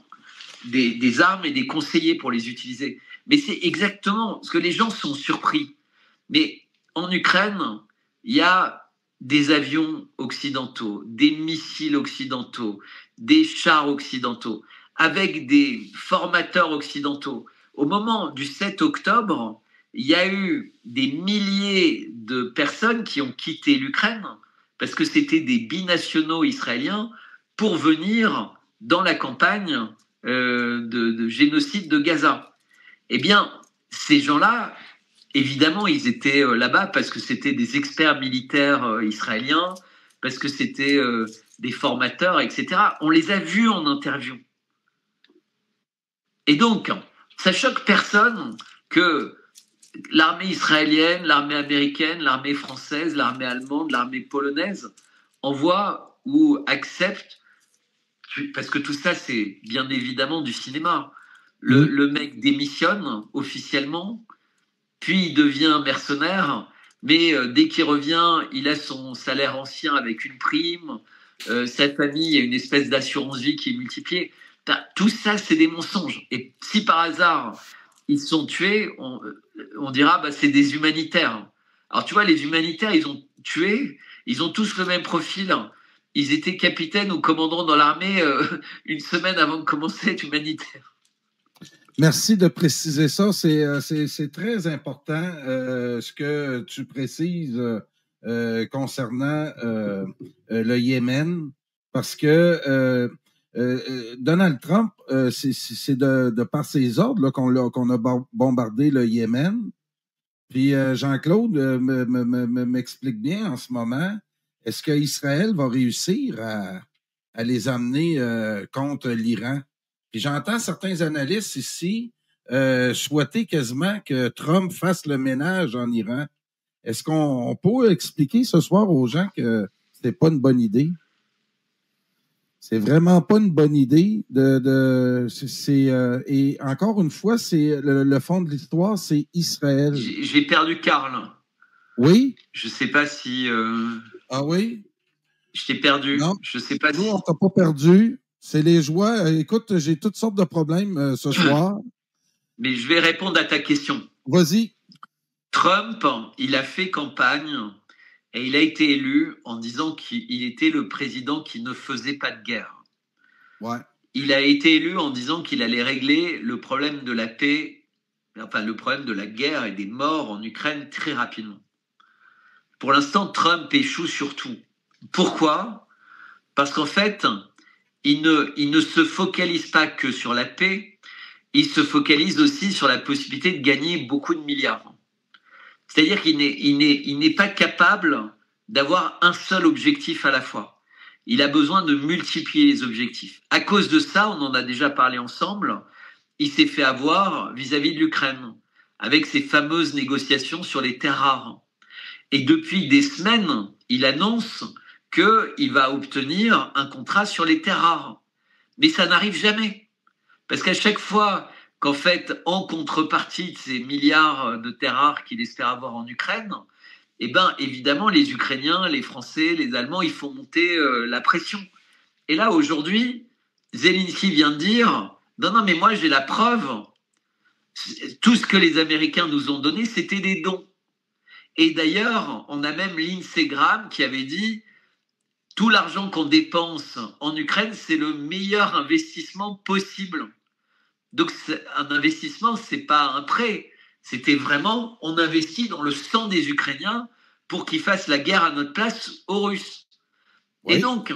[SPEAKER 1] des armes et des conseillers pour les utiliser. Mais c'est exactement ce que les gens sont surpris. Mais en Ukraine, il y a des avions occidentaux, des missiles occidentaux, des chars occidentaux, avec des formateurs occidentaux. Au moment du 7 octobre, il y a eu des milliers de personnes qui ont quitté l'Ukraine parce que c'était des binationaux israéliens pour venir dans la campagne de génocide de Gaza. Eh bien, ces gens-là, évidemment, ils étaient là-bas parce que c'était des experts militaires israéliens, parce que c'était des formateurs, etc. On les a vus en interview. Et donc, ça choque personne que l'armée israélienne, l'armée américaine, l'armée française, l'armée allemande, l'armée polonaise envoient ou acceptent, parce que tout ça, c'est bien évidemment du cinéma. Le mec démissionne officiellement, puis il devient mercenaire, mais dès qu'il revient, il a son salaire ancien avec une prime, sa famille a une espèce d'assurance vie qui est multipliée. Tout ça, c'est des mensonges. Et si par hasard, ils sont tués, on dira c'est des humanitaires. Alors tu vois, les humanitaires, ils ont tué, ils ont tous le même profil. Ils étaient capitaines ou commandants dans l'armée une semaine avant de commencer à être humanitaire.
[SPEAKER 2] Merci de préciser ça. C'est très important ce que tu précises concernant le Yémen, parce que Donald Trump, c'est de par ses ordres là, qu'on a bombardé le Yémen. Puis Jean-Claude m'explique bien en ce moment, est-ce qu'Israël va réussir à les amener contre l'Iran? Puis j'entends certains analystes ici souhaiter quasiment que Trump fasse le ménage en Iran. Est-ce qu'on peut expliquer ce soir aux gens que c'est pas une bonne idée? C'est vraiment pas une bonne idée et encore une fois, c'est le fond de l'histoire, c'est Israël.
[SPEAKER 1] J'ai perdu Karl.
[SPEAKER 2] Oui?
[SPEAKER 1] Je sais pas si...
[SPEAKER 2] Ah oui?
[SPEAKER 1] Je t'ai perdu.
[SPEAKER 2] Non.
[SPEAKER 1] Je sais pas
[SPEAKER 2] Nous,
[SPEAKER 1] si...
[SPEAKER 2] on t'a pas perdu. C'est les joies. Écoute, j'ai toutes sortes de problèmes ce soir.
[SPEAKER 1] Mais je vais répondre à ta question.
[SPEAKER 2] Vas-y.
[SPEAKER 1] Trump, il a fait campagne et il a été élu en disant qu'il était le président qui ne faisait pas de guerre.
[SPEAKER 2] Ouais.
[SPEAKER 1] Il a été élu en disant qu'il allait régler le problème de la paix, enfin le problème de la guerre et des morts en Ukraine très rapidement. Pour l'instant, Trump échoue sur tout. Pourquoi ? Parce qu'en fait, il ne se focalise pas que sur la paix, il se focalise aussi sur la possibilité de gagner beaucoup de milliards. C'est-à-dire qu'il n'est pas capable d'avoir un seul objectif à la fois. Il a besoin de multiplier les objectifs. À cause de ça, on en a déjà parlé ensemble, il s'est fait avoir vis-à-vis de l'Ukraine, avec ses fameuses négociations sur les terres rares. Et depuis des semaines, il annonce qu'il va obtenir un contrat sur les terres rares. Mais ça n'arrive jamais. Parce qu'à chaque fois qu'en fait, en contrepartie de ces milliards de terres rares qu'il espère avoir en Ukraine, eh ben, évidemment, les Ukrainiens, les Français, les Allemands, ils font monter la pression. Et là, aujourd'hui, Zelensky vient de dire « Non, mais moi, j'ai la preuve. Tout ce que les Américains nous ont donné, c'était des dons. » Et d'ailleurs, on a même Lindsey Graham qui avait dit « Tout l'argent qu'on dépense en Ukraine, c'est le meilleur investissement possible. » Donc, un investissement, c'est pas un prêt. C'était vraiment, on investit dans le sang des Ukrainiens pour qu'ils fassent la guerre à notre place aux Russes. Oui. Et donc,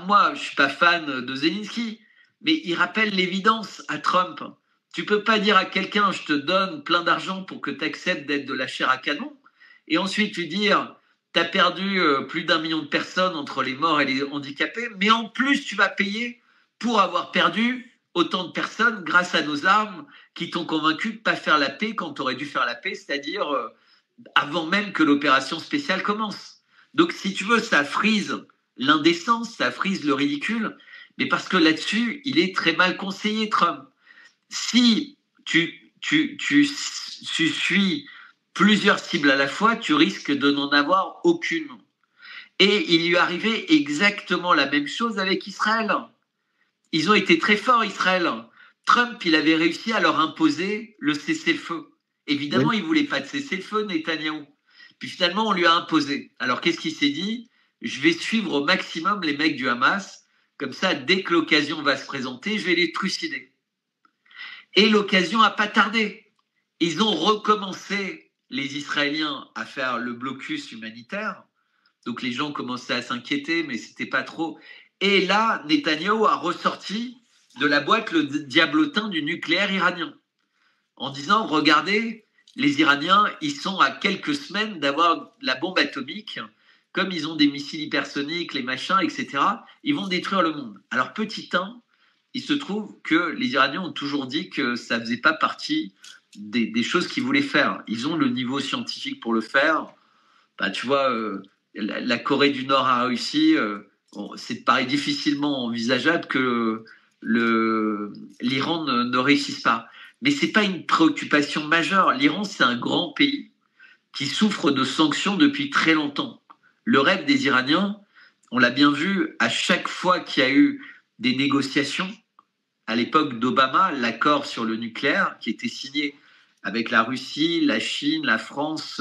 [SPEAKER 1] moi, je suis pas fan de Zelensky, mais il rappelle l'évidence à Trump. Tu peux pas dire à quelqu'un, je te donne plein d'argent pour que tu acceptes d'être de la chair à canon, et ensuite lui dire, tu as perdu plus d'1 million de personnes entre les morts et les handicapés, mais en plus, tu vas payer pour avoir perdu autant de personnes grâce à nos armes qui t'ont convaincu de ne pas faire la paix quand tu aurais dû faire la paix, c'est-à-dire avant même que l'opération spéciale commence. Donc, si tu veux, ça frise l'indécence, ça frise le ridicule, mais parce que là-dessus, il est très mal conseillé, Trump. Si tu suis plusieurs cibles à la fois, tu risques de n'en avoir aucune. Et il lui arrivait exactement la même chose avec Israël. Ils ont été très forts, Israël. Trump, il avait réussi à leur imposer le cessez-le-feu. Évidemment, oui. Il ne voulait pas de cessez-le-feu, Netanyahou. Puis finalement, on lui a imposé. Alors, qu'est-ce qu'il s'est dit ? Je vais suivre au maximum les mecs du Hamas. Comme ça, dès que l'occasion va se présenter, je vais les trucider. Et l'occasion n'a pas tardé. Ils ont recommencé, les Israéliens, à faire le blocus humanitaire. Donc, les gens commençaient à s'inquiéter, mais ce n'était pas trop... Et là, Netanyahou a ressorti de la boîte le diablotin du nucléaire iranien en disant, regardez, les Iraniens, ils sont à quelques semaines d'avoir la bombe atomique, comme ils ont des missiles hypersoniques, les machins, etc., ils vont détruire le monde. Alors, petit 1, il se trouve que les Iraniens ont toujours dit que ça ne faisait pas partie des choses qu'ils voulaient faire. Ils ont le niveau scientifique pour le faire. Tu vois, la Corée du Nord a réussi... c'est pareil difficilement envisageable que l'Iran ne réussisse pas. Mais ce n'est pas une préoccupation majeure. L'Iran, c'est un grand pays qui souffre de sanctions depuis très longtemps. Le rêve des Iraniens, on l'a bien vu, à chaque fois qu'il y a eu des négociations, à l'époque d'Obama, l'accord sur le nucléaire qui était signé avec la Russie, la Chine, la France,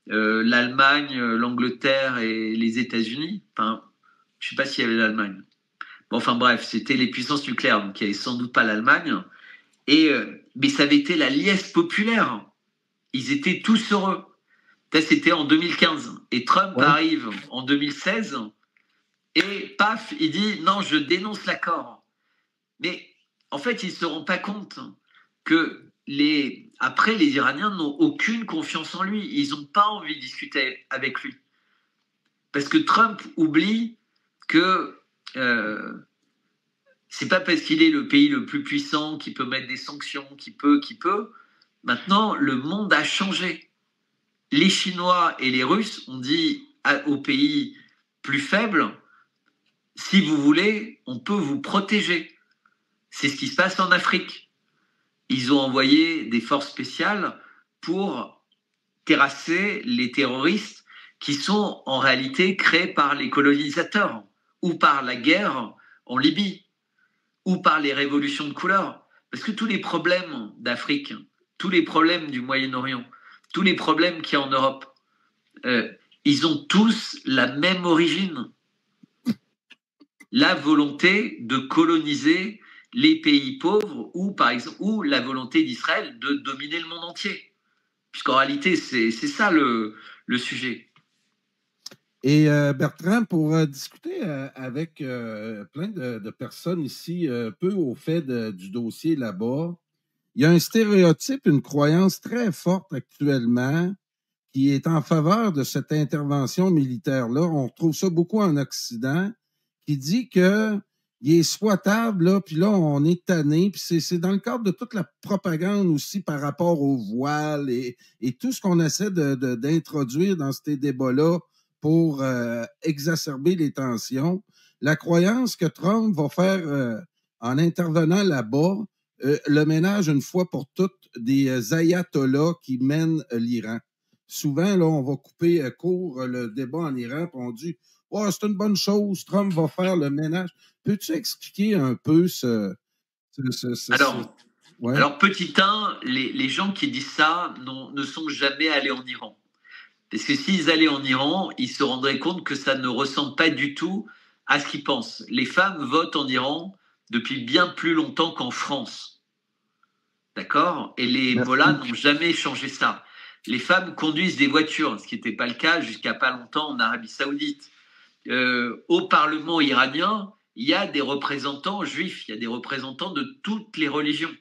[SPEAKER 1] l'Allemagne, l'Angleterre et les États-Unis, enfin, je ne sais pas s'il y avait l'Allemagne. Bon, enfin bref, c'était les puissances nucléaires, donc il n'y avait sans doute pas l'Allemagne. Mais ça avait été la liesse populaire. Ils étaient tous heureux. Ça, c'était en 2015. Et Trump arrive en 2016 et paf, il dit non, je dénonce l'accord. Mais en fait, ils ne se rendent pas compte que après, les Iraniens n'ont aucune confiance en lui. Ils n'ont pas envie de discuter avec lui. Parce que Trump oublie que c'est pas parce qu'il est le pays le plus puissant, qui peut mettre des sanctions, qui peut. Maintenant, le monde a changé. Les Chinois et les Russes ont dit aux pays plus faibles, si vous voulez, on peut vous protéger. C'est ce qui se passe en Afrique. Ils ont envoyé des forces spéciales pour terrasser les terroristes qui sont en réalité créés par les colonisateurs ou par la guerre en Libye ou par les révolutions de couleur. Parce que tous les problèmes d'Afrique, tous les problèmes du Moyen-Orient, tous les problèmes qu'il y a en Europe, ils ont tous la même origine. La volonté de coloniser les pays pauvres ou, par exemple, ou la volonté d'Israël de dominer le monde entier. Puisqu'en réalité, c'est ça le sujet.
[SPEAKER 2] Et Bertrand, pour discuter avec plein de personnes ici, peu au fait du dossier là-bas, il y a un stéréotype, une croyance très forte actuellement qui est en faveur de cette intervention militaire-là. On retrouve ça beaucoup en Occident, qui dit que il est souhaitable, là, puis là, on est tanné, puis c'est dans le cadre de toute la propagande aussi par rapport au voile et tout ce qu'on essaie d'introduire dans ces débats-là pour exacerber les tensions. La croyance que Trump va faire, en intervenant là-bas, le ménage une fois pour toutes des ayatollahs qui mènent l'Iran. Souvent, là, on va couper court le débat en Iran, puis on dit « Oh, c'est une bonne chose, Trump va faire le ménage. » Peux-tu expliquer un peu
[SPEAKER 1] Alors, petit 1, les gens qui disent ça ne sont jamais allés en Iran. Parce que s'ils allaient en Iran, ils se rendraient compte que ça ne ressemble pas du tout à ce qu'ils pensent. Les femmes votent en Iran depuis bien plus longtemps qu'en France. D'accord? Et les mollahs n'ont jamais changé ça. Les femmes conduisent des voitures, ce qui n'était pas le cas jusqu'à pas longtemps en Arabie Saoudite. Au Parlement iranien, il y a des représentants juifs, il y a des représentants de toutes les religions.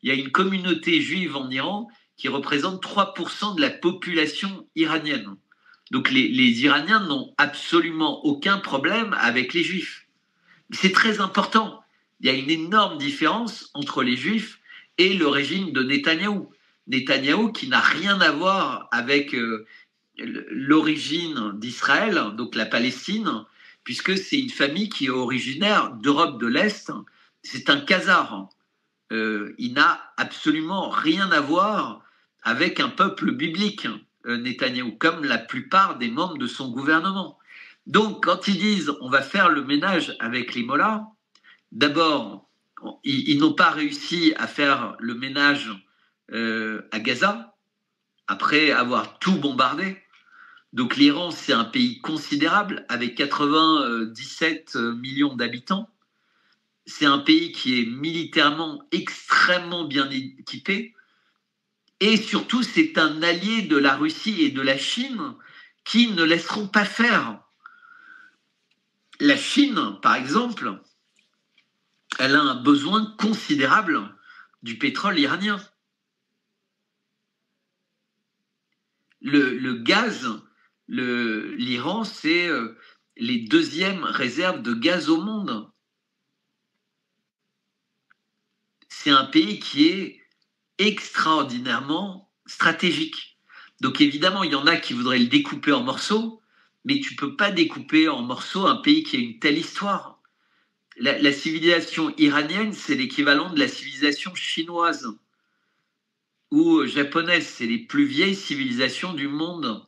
[SPEAKER 1] Il y a une communauté juive en Iran qui représente 3% de la population iranienne. Donc les Iraniens n'ont absolument aucun problème avec les juifs. C'est très important. Il y a une énorme différence entre les juifs et le régime de Netanyahou. Netanyahou qui n'a rien à voir avec l'origine d'Israël, donc la Palestine, puisque c'est une famille qui est originaire d'Europe de l'Est. C'est un Khazar. Il n'a absolument rien à voir avec un peuple biblique, Netanyahou, comme la plupart des membres de son gouvernement. Donc, quand ils disent on va faire le ménage avec les mollahs, d'abord, ils n'ont pas réussi à faire le ménage à Gaza, après avoir tout bombardé. Donc l'Iran, c'est un pays considérable, avec 97 millions d'habitants. C'est un pays qui est militairement extrêmement bien équipé. Et surtout, c'est un allié de la Russie et de la Chine qui ne laisseront pas faire. La Chine, par exemple, elle a un besoin considérable du pétrole iranien. Le gaz, l'Iran, c'est les deuxièmes réserves de gaz au monde. C'est un pays qui est extraordinairement stratégique. Donc évidemment, il y en a qui voudraient le découper en morceaux, mais tu ne peux pas découper en morceaux un pays qui a une telle histoire. La civilisation iranienne, c'est l'équivalent de la civilisation chinoise ou japonaise. C'est les plus vieilles civilisations du monde.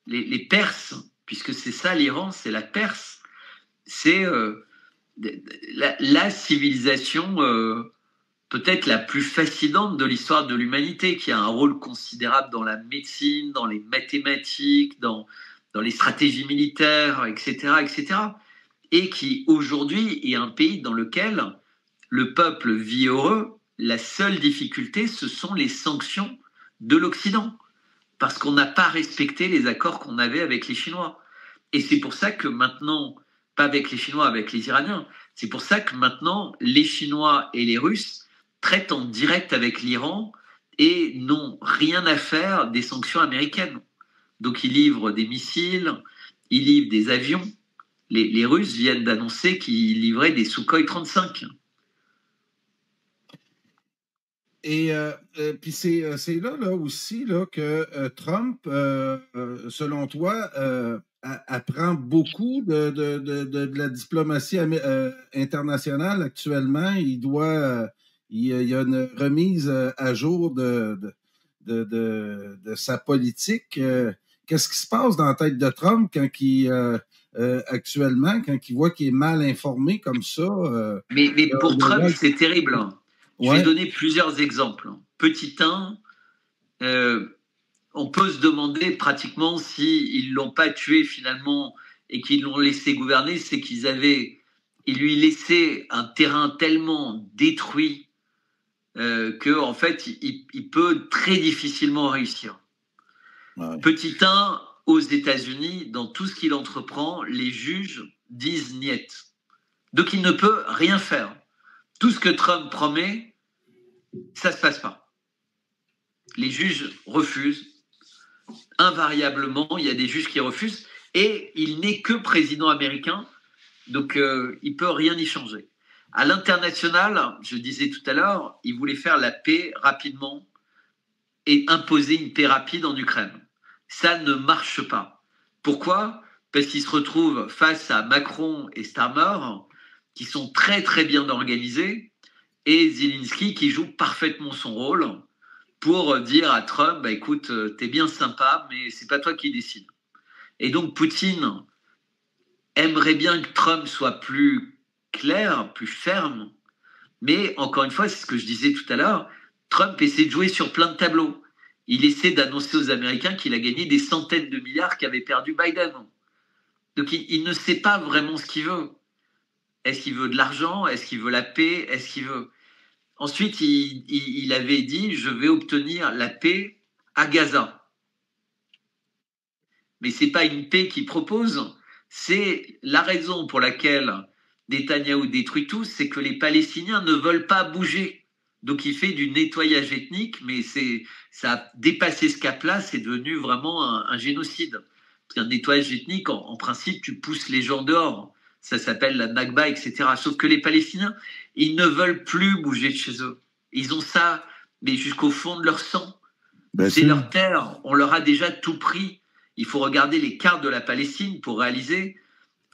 [SPEAKER 1] Les Perses, puisque c'est ça l'Iran, c'est la Perse. C'est la civilisation peut-être la plus fascinante de l'histoire de l'humanité, qui a un rôle considérable dans la médecine, dans les mathématiques, dans les stratégies militaires, etc., etc. Et qui aujourd'hui est un pays dans lequel le peuple vit heureux. La seule difficulté, ce sont les sanctions de l'Occident, parce qu'on n'a pas respecté les accords qu'on avait avec les Chinois. Et c'est pour ça que maintenant, pas avec les Chinois, avec les Iraniens, c'est pour ça que maintenant, les Chinois et les Russes traitent en direct avec l'Iran et n'ont rien à faire des sanctions américaines. Donc ils livrent des missiles, ils livrent des avions. Les Russes viennent d'annoncer qu'ils livraient des Sukhoi 35.
[SPEAKER 2] Et puis c'est là aussi là, que Trump, selon toi, apprend beaucoup de la diplomatie internationale actuellement. Il y a une remise à jour de sa politique. Qu'est-ce qui se passe dans la tête de Trump quand actuellement, quand il voit qu'il est mal informé comme ça?
[SPEAKER 1] Mais pour Trump, c'est terrible. Je vais donner plusieurs exemples. Petit 1, on peut se demander pratiquement s'ils ne l'ont pas tué finalement et qu'ils l'ont laissé gouverner, c'est ils lui laissaient un terrain tellement détruit qu'en fait, il peut très difficilement réussir. Ouais. Petit 1, aux États-Unis, dans tout ce qu'il entreprend, les juges disent niet. Donc il ne peut rien faire. Tout ce que Trump promet, ça ne se passe pas. Les juges refusent. Invariablement, il y a des juges qui refusent et il n'est que président américain, donc il ne peut rien y changer. À l'international, je disais tout à l'heure, il voulait faire la paix rapidement et imposer une paix rapide en Ukraine. Ça ne marche pas. Pourquoi ? Parce qu'il se retrouve face à Macron et Starmer, qui sont très très bien organisés, et Zelensky qui joue parfaitement son rôle pour dire à Trump, bah, écoute, t'es bien sympa, mais c'est pas toi qui décide. Et donc Poutine aimerait bien que Trump soit plus clair, plus ferme, mais encore une fois, c'est ce que je disais tout à l'heure, Trump essaie de jouer sur plein de tableaux. Il essaie d'annoncer aux Américains qu'il a gagné des centaines de milliards qu'avait perdu Biden. Donc il ne sait pas vraiment ce qu'il veut. Est-ce qu'il veut de l'argent ? Est-ce qu'il veut la paix ? Est-ce qu'il veut... Ensuite, il avait dit « Je vais obtenir la paix à Gaza ». Mais ce n'est pas une paix qu'il propose, c'est la raison pour laquelle Netanyahou détruit tout, c'est que les Palestiniens ne veulent pas bouger. Donc il fait du nettoyage ethnique, mais ça a dépassé ce cap-là, c'est devenu vraiment un génocide. Parce qu'un nettoyage ethnique, en principe, tu pousses les gens dehors. Ça s'appelle la Nakba, etc. Sauf que les Palestiniens, ils ne veulent plus bouger de chez eux. Ils ont ça, mais jusqu'au fond de leur sang. C'est leur terre, on leur a déjà tout pris. Il faut regarder les cartes de la Palestine pour réaliser.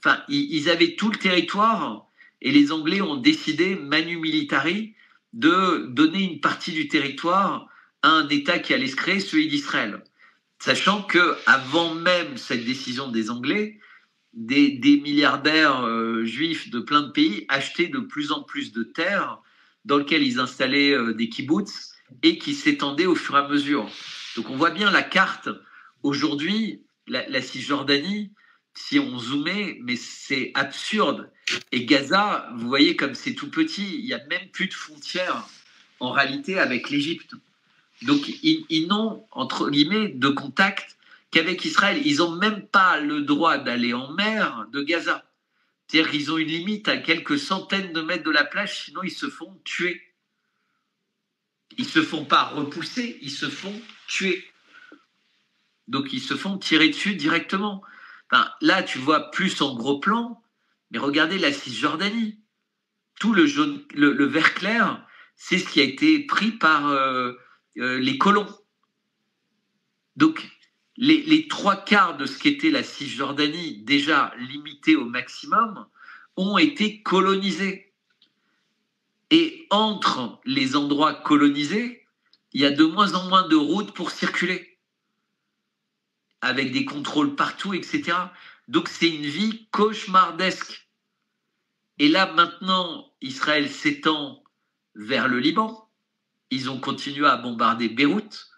[SPEAKER 1] Enfin, ils avaient tout le territoire et les Anglais ont décidé, manu militari, de donner une partie du territoire à un État qui allait se créer, celui d'Israël. Sachant qu'avant même cette décision des Anglais, des milliardaires juifs de plein de pays achetaient de plus en plus de terres dans lesquelles ils installaient des kibboutz et qui s'étendaient au fur et à mesure. Donc on voit bien la carte. Aujourd'hui, la Cisjordanie, si on zoomait, mais c'est absurde. Et Gaza, vous voyez comme c'est tout petit, il n'y a même plus de frontières en réalité avec l'Égypte. Donc ils n'ont, entre guillemets, de contact qu'avec Israël. Ils n'ont même pas le droit d'aller en mer de Gaza. C'est-à-dire qu'ils ont une limite à quelques centaines de mètres de la plage, sinon ils se font tuer. Ils ne se font pas repousser, ils se font tuer. Donc ils se font tirer dessus directement. Enfin, là, tu vois plus en gros plan, mais regardez la Cisjordanie. Tout le jaune, le vert clair, c'est ce qui a été pris par les colons. Donc, les trois quarts de ce qu'était la Cisjordanie, déjà limitée au maximum, ont été colonisés. Et entre les endroits colonisés, il y a de moins en moins de routes pour circuler, avec des contrôles partout, etc. Donc c'est une vie cauchemardesque. Et là, maintenant, Israël s'étend vers le Liban. Ils ont continué à bombarder Beyrouth.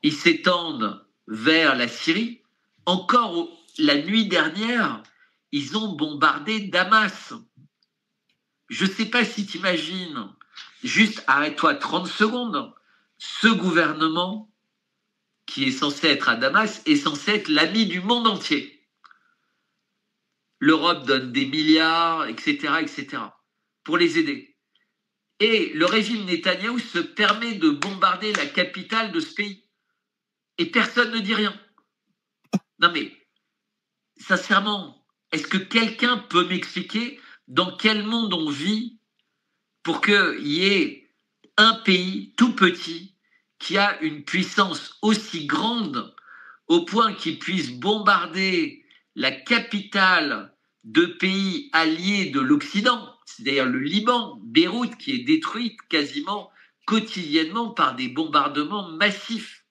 [SPEAKER 1] Ils s'étendent vers la Syrie. Encore la nuit dernière, ils ont bombardé Damas. Je ne sais pas si tu imagines, juste arrête-toi 30 secondes, ce gouvernement qui est censé être à Damas est censé être l'ami du monde entier. l'Europe donne des milliards, etc., pour les aider. Et le régime Netanyahou se permet de bombarder la capitale de ce pays. Et personne ne dit rien. Non mais, sincèrement, est-ce que quelqu'un peut m'expliquer dans quel monde on vit pour qu'il y ait un pays tout petit qui a une puissance aussi grande au point qu'il puisse bombarder la capitale de pays alliés de l'Occident, c'est-à-dire le Liban, Beyrouth, qui est détruite quasiment quotidiennement par des bombardements massifs.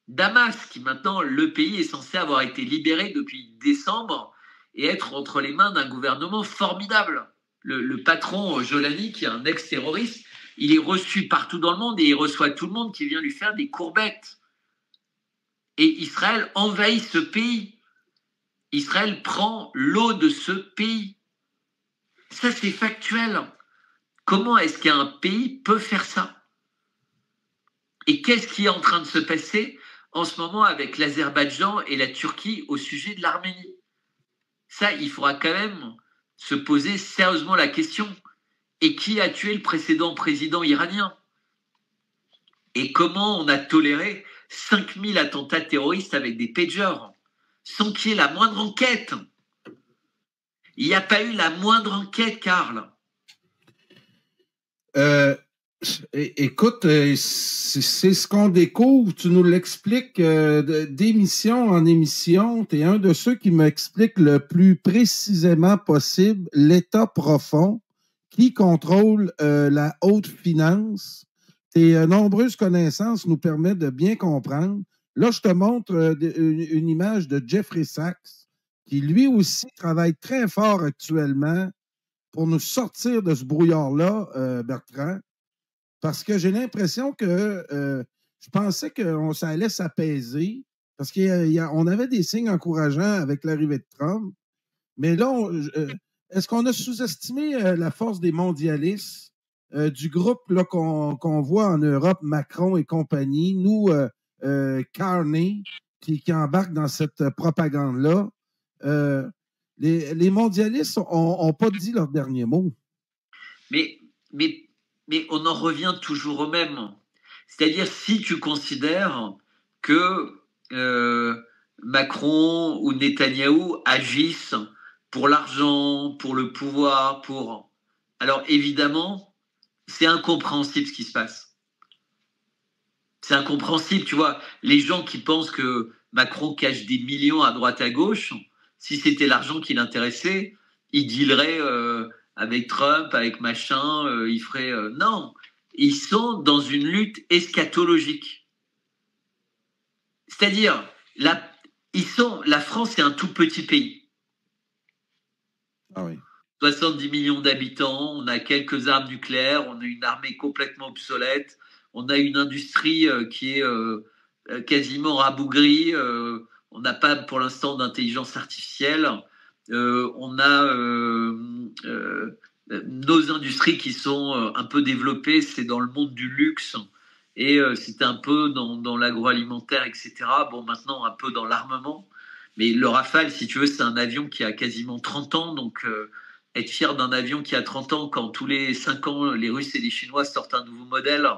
[SPEAKER 1] Damas, qui maintenant, le pays est censé avoir été libéré depuis décembre et être entre les mains d'un gouvernement formidable. Le patron Jolani, qui est un ex-terroriste, il est reçu partout dans le monde et il reçoit tout le monde qui vient lui faire des courbettes. Et Israël envahit ce pays. Israël prend l'eau de ce pays. Ça, c'est factuel. Comment est-ce qu'un pays peut faire ça? Et qu'est-ce qui est en train de se passer en ce moment avec l'Azerbaïdjan et la Turquie au sujet de l'Arménie? Ça, il faudra quand même se poser sérieusement la question. Et qui a tué le précédent président iranien? Et comment on a toléré 5000 attentats terroristes avec des pagers sans qu'il y ait la moindre enquête? Il n'y a pas eu la moindre enquête, Karl.
[SPEAKER 2] Écoute, c'est ce qu'on découvre, tu nous l'expliques d'émission en émission. Tu es un de ceux qui m'explique le plus précisément possible l'état profond qui contrôle la haute finance. Tes nombreuses connaissances nous permettent de bien comprendre. Là, je te montre une image de Jeffrey Sachs, qui lui aussi travaille très fort actuellement pour nous sortir de ce brouillard-là, Bertrand. Parce que j'ai l'impression que je pensais que ça allait s'apaiser parce qu'on avait des signes encourageants avec l'arrivée de Trump. Mais là, est-ce qu'on a sous-estimé la force des mondialistes, du groupe qu'on voit en Europe, Macron et compagnie, nous, Carney, qui embarquent dans cette propagande-là? Les mondialistes n'ont pas dit leur dernier mot.
[SPEAKER 1] Mais on en revient toujours au même. C'est-à-dire, si tu considères que Macron ou Netanyahou agissent pour l'argent, pour le pouvoir, alors évidemment, c'est incompréhensible ce qui se passe. C'est incompréhensible, tu vois. Les gens qui pensent que Macron cache des millions à droite à gauche, si c'était l'argent qui l'intéressait, il dealerait avec Trump, avec machin, il ferait... non, ils sont dans une lutte eschatologique. C'est-à-dire, la France est un tout petit pays.
[SPEAKER 2] Ah oui.
[SPEAKER 1] 70 millions d'habitants, on a quelques armes nucléaires, on a une armée complètement obsolète, on a une industrie qui est quasiment rabougrie, on n'a pas pour l'instant d'intelligence artificielle, on a nos industries qui sont un peu développées, c'est dans le monde du luxe et c'est un peu dans l'agroalimentaire, etc. Bon, maintenant un peu dans l'armement, mais le Rafale, si tu veux, c'est un avion qui a quasiment 30 ans, donc être fier d'un avion qui a 30 ans quand tous les 5 ans, les Russes et les Chinois sortent un nouveau modèle,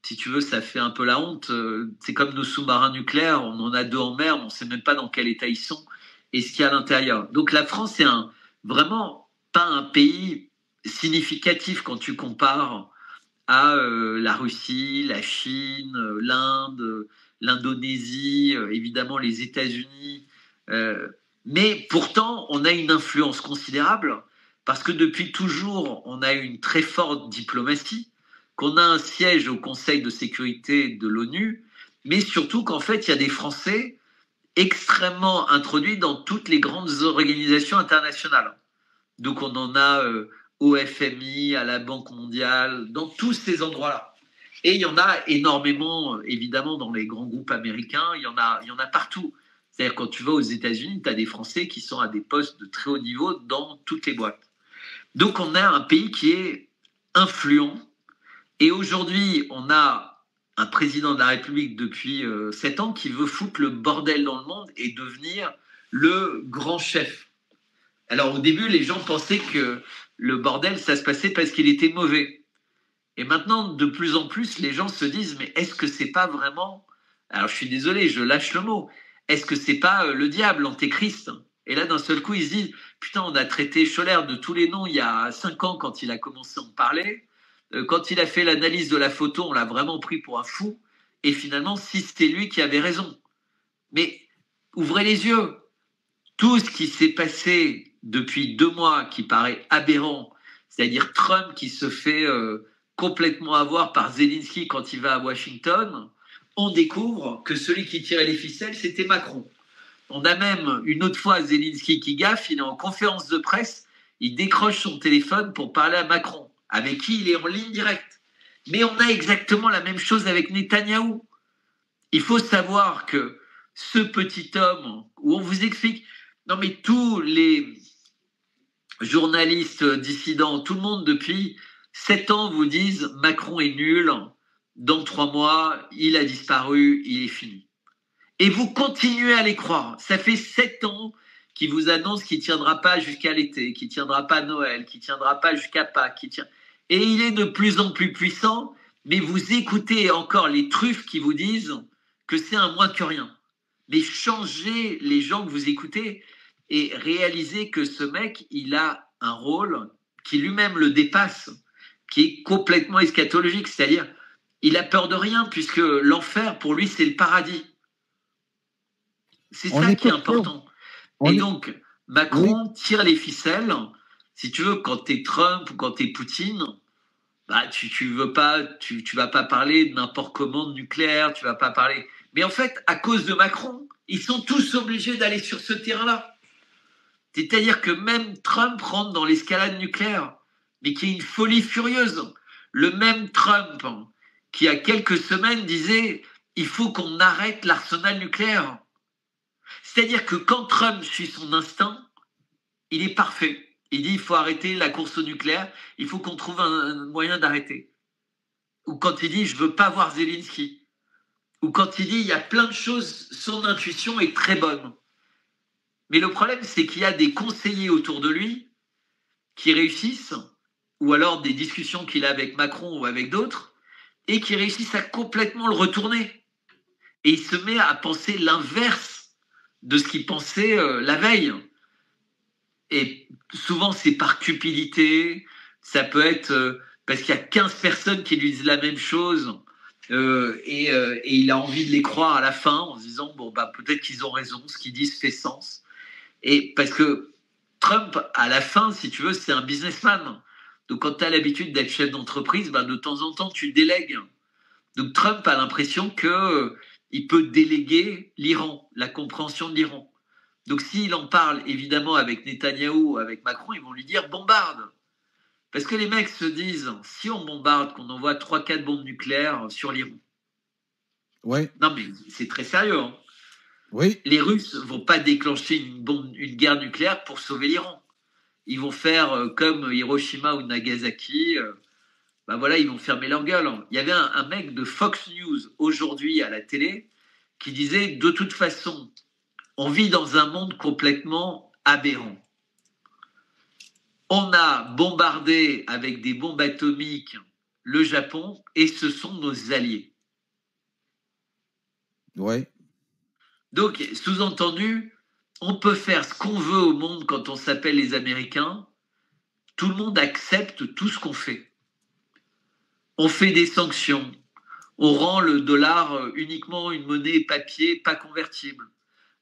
[SPEAKER 1] si tu veux, ça fait un peu la honte. C'est comme nos sous-marins nucléaires, on en a 2 en mer, on ne sait même pas dans quel état ils sont et ce qu'il y a à l'intérieur. Donc la France, c'est vraiment pas un pays significatif quand tu compares à la Russie, la Chine, l'Inde, l'Indonésie, évidemment les États-Unis. Mais pourtant, on a une influence considérable parce que depuis toujours, on a une très forte diplomatie, qu'on a un siège au Conseil de sécurité de l'ONU, mais surtout qu'en fait, il y a des Français extrêmement introduits dans toutes les grandes organisations internationales. Donc, on en a au FMI, à la Banque mondiale, dans tous ces endroits-là. Et il y en a énormément, évidemment, dans les grands groupes américains, il y en a partout. C'est-à-dire, quand tu vas aux États-Unis, tu as des Français qui sont à des postes de très haut niveau dans toutes les boîtes. Donc, on a un pays qui est influent. Et aujourd'hui, on a un président de la République depuis 7 ans qui veut foutre le bordel dans le monde et devenir le grand chef. Alors au début, les gens pensaient que le bordel, ça se passait parce qu'il était mauvais. Et maintenant, de plus en plus, les gens se disent, mais est-ce que c'est pas vraiment... Alors je suis désolé, je lâche le mot. Est-ce que c'est pas le diable, l'antéchrist? Et là, d'un seul coup, ils se disent, putain, on a traité Scholler de tous les noms il y a 5 ans quand il a commencé à en parler. Quand il a fait l'analyse de la photo, on l'a vraiment pris pour un fou. Et finalement, si c'était lui qui avait raison. Mais ouvrez les yeux. Tout ce qui s'est passé depuis 2 mois qui paraît aberrant, c'est-à-dire Trump qui se fait complètement avoir par Zelensky quand il va à Washington, on découvre que celui qui tirait les ficelles, c'était Macron. On a même une autre fois Zelensky qui gaffe, il est en conférence de presse, il décroche son téléphone pour parler à Macron, avec qui il est en ligne directe. Mais on a exactement la même chose avec Netanyahou. Il faut savoir que ce petit homme, où on vous explique, non mais tous les journalistes dissidents, tout le monde depuis 7 ans vous disent Macron est nul, dans 3 mois, il a disparu, il est fini. Et vous continuez à les croire. Ça fait 7 ans qu'ils vous annoncent qu'il ne tiendra pas jusqu'à l'été, qu'il ne tiendra pas à Noël, qu'il ne tiendra pas jusqu'à Pâques. Et il est de plus en plus puissant, mais vous écoutez encore les truffes qui vous disent que c'est un moins que rien. Mais changez les gens que vous écoutez et réalisez que ce mec, il a un rôle qui lui-même le dépasse, qui est complètement eschatologique. C'est-à-dire, il a peur de rien puisque l'enfer, pour lui, c'est le paradis. C'est ça qui est important. Et donc, Macron tire les ficelles. Si tu veux, quand tu es Trump ou quand tu es Poutine, bah, tu vas pas parler de n'importe comment de nucléaire, tu vas pas parler. Mais en fait, à cause de Macron, ils sont tous obligés d'aller sur ce terrain-là. C'est-à-dire que même Trump rentre dans l'escalade nucléaire, mais qui est une folie furieuse. Le même Trump qui, il y a quelques semaines, disait « il faut qu'on arrête l'arsenal nucléaire ». C'est-à-dire que quand Trump suit son instinct, il est parfait. Il dit il faut arrêter la course au nucléaire, il faut qu'on trouve un moyen d'arrêter. Ou quand il dit je veux pas voir Zelensky. Ou quand il dit il y a plein de choses, son intuition est très bonne. Mais le problème, c'est qu'il y a des conseillers autour de lui qui réussissent, ou alors des discussions qu'il a avec Macron ou avec d'autres, et qui réussissent à complètement le retourner. Et il se met à penser l'inverse de ce qu'il pensait la veille. Et souvent, c'est par cupidité, ça peut être parce qu'il y a 15 personnes qui lui disent la même chose, et il a envie de les croire à la fin en se disant bon, bah, peut-être qu'ils ont raison, ce qu'ils disent fait sens. Et parce que Trump, à la fin, si tu veux, c'est un businessman. Donc quand tu as l'habitude d'être chef d'entreprise, bah, de temps en temps, tu délègues. Donc Trump a l'impression qu'il peut déléguer l'Iran, la compréhension de l'Iran. Donc s'il en parle évidemment avec Netanyahou, avec Macron, ils vont lui dire bombarde. Parce que les mecs se disent, si on bombarde, qu'on envoie 3-4 bombes nucléaires sur l'Iran.
[SPEAKER 2] Oui.
[SPEAKER 1] Non mais c'est très sérieux. Hein.
[SPEAKER 2] Oui.
[SPEAKER 1] Les Russes vont pas déclencher une guerre nucléaire pour sauver l'Iran. Ils vont faire comme Hiroshima ou Nagasaki. Ben voilà, ils vont fermer leur gueule. Il y avait un mec de Fox News aujourd'hui à la télé qui disait de toute façon, on vit dans un monde complètement aberrant. On a bombardé avec des bombes atomiques le Japon et ce sont nos alliés.
[SPEAKER 2] Oui.
[SPEAKER 1] Donc, sous-entendu, on peut faire ce qu'on veut au monde quand on s'appelle les Américains. Tout le monde accepte tout ce qu'on fait. On fait des sanctions. On rend le dollar uniquement une monnaie papier pas convertible.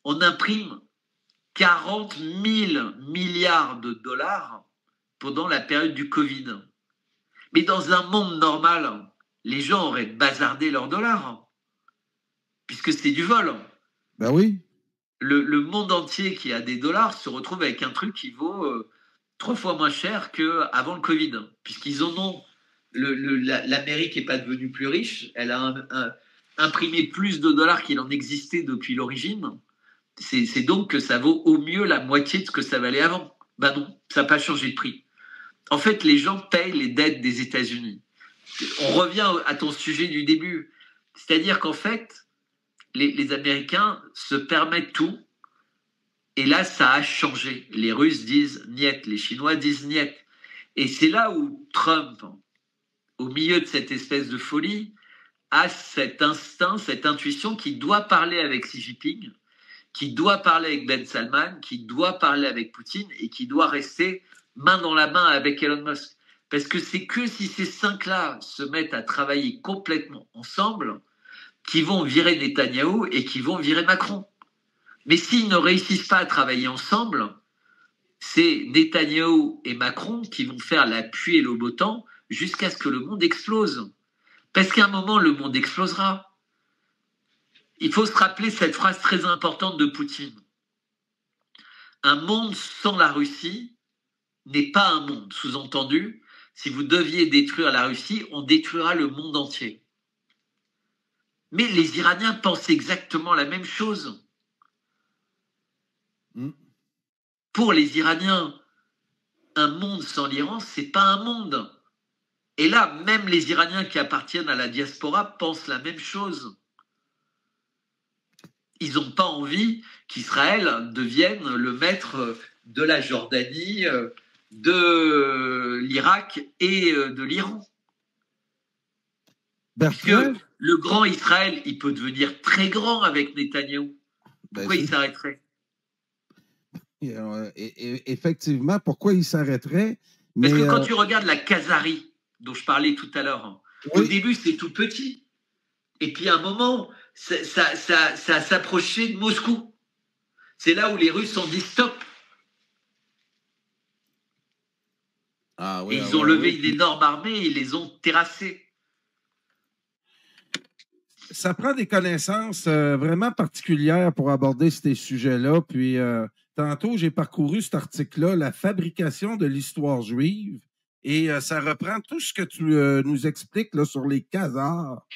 [SPEAKER 1] On imprime 40 000 milliards de dollars pendant la période du Covid. Mais dans un monde normal, les gens auraient bazardé leurs dollars, puisque c'est du vol.
[SPEAKER 2] Ben oui.
[SPEAKER 1] Le monde entier qui a des dollars se retrouve avec un truc qui vaut 3 fois moins cher qu'avant le Covid, puisqu'ils en ont. L'Amérique n'est pas devenue plus riche, elle a imprimé plus de dollars qu'il en existait depuis l'origine. C'est donc que ça vaut au mieux la moitié de ce que ça valait avant. Ben non, ça n'a pas changé de prix. En fait, les gens payent les dettes des États-Unis. On revient à ton sujet du début. C'est-à-dire qu'en fait, les Américains se permettent tout Et là, ça a changé. Les Russes disent niet, les Chinois disent niet. Et c'est là où Trump, au milieu de cette espèce de folie, a cet instinct, cette intuition qui doit parler avec Xi Jinping, qui doit parler avec Ben Salman, qui doit parler avec Poutine et qui doit rester main dans la main avec Elon Musk. Parce que c'est que si ces 5-là se mettent à travailler complètement ensemble, qu'ils vont virer Netanyahou et qu'ils vont virer Macron. Mais s'ils ne réussissent pas à travailler ensemble, c'est Netanyahou et Macron qui vont faire la pluie et le beau temps jusqu'à ce que le monde explose. Parce qu'à un moment, le monde explosera. Il faut se rappeler cette phrase très importante de Poutine. Un monde sans la Russie n'est pas un monde. Sous-entendu, si vous deviez détruire la Russie, on détruira le monde entier. Mais les Iraniens pensent exactement la même chose. Pour les Iraniens, un monde sans l'Iran, c'est pas un monde. Et là, même les Iraniens qui appartiennent à la diaspora pensent la même chose. Ils n'ont pas envie qu'Israël devienne le maître de la Jordanie, de l'Irak et de l'Iran. Parce que le grand Israël, il peut devenir très grand avec Netanyahou. Pourquoi il s'arrêterait?
[SPEAKER 2] Effectivement, pourquoi il s'arrêterait?
[SPEAKER 1] Parce que quand tu regardes la Khazarie, dont je parlais tout à l'heure, au début, c'est tout petit. Et puis, à un moment, ça s'approchait de Moscou. C'est là où les Russes ont dit stop. Et ils ont levé une énorme armée et ils les ont terrassés.
[SPEAKER 2] Ça prend des connaissances vraiment particulières pour aborder ces sujets-là. Puis, tantôt, j'ai parcouru cet article-là, La fabrication de l'histoire juive. Et ça reprend tout ce que tu nous expliques là, sur les Khazars.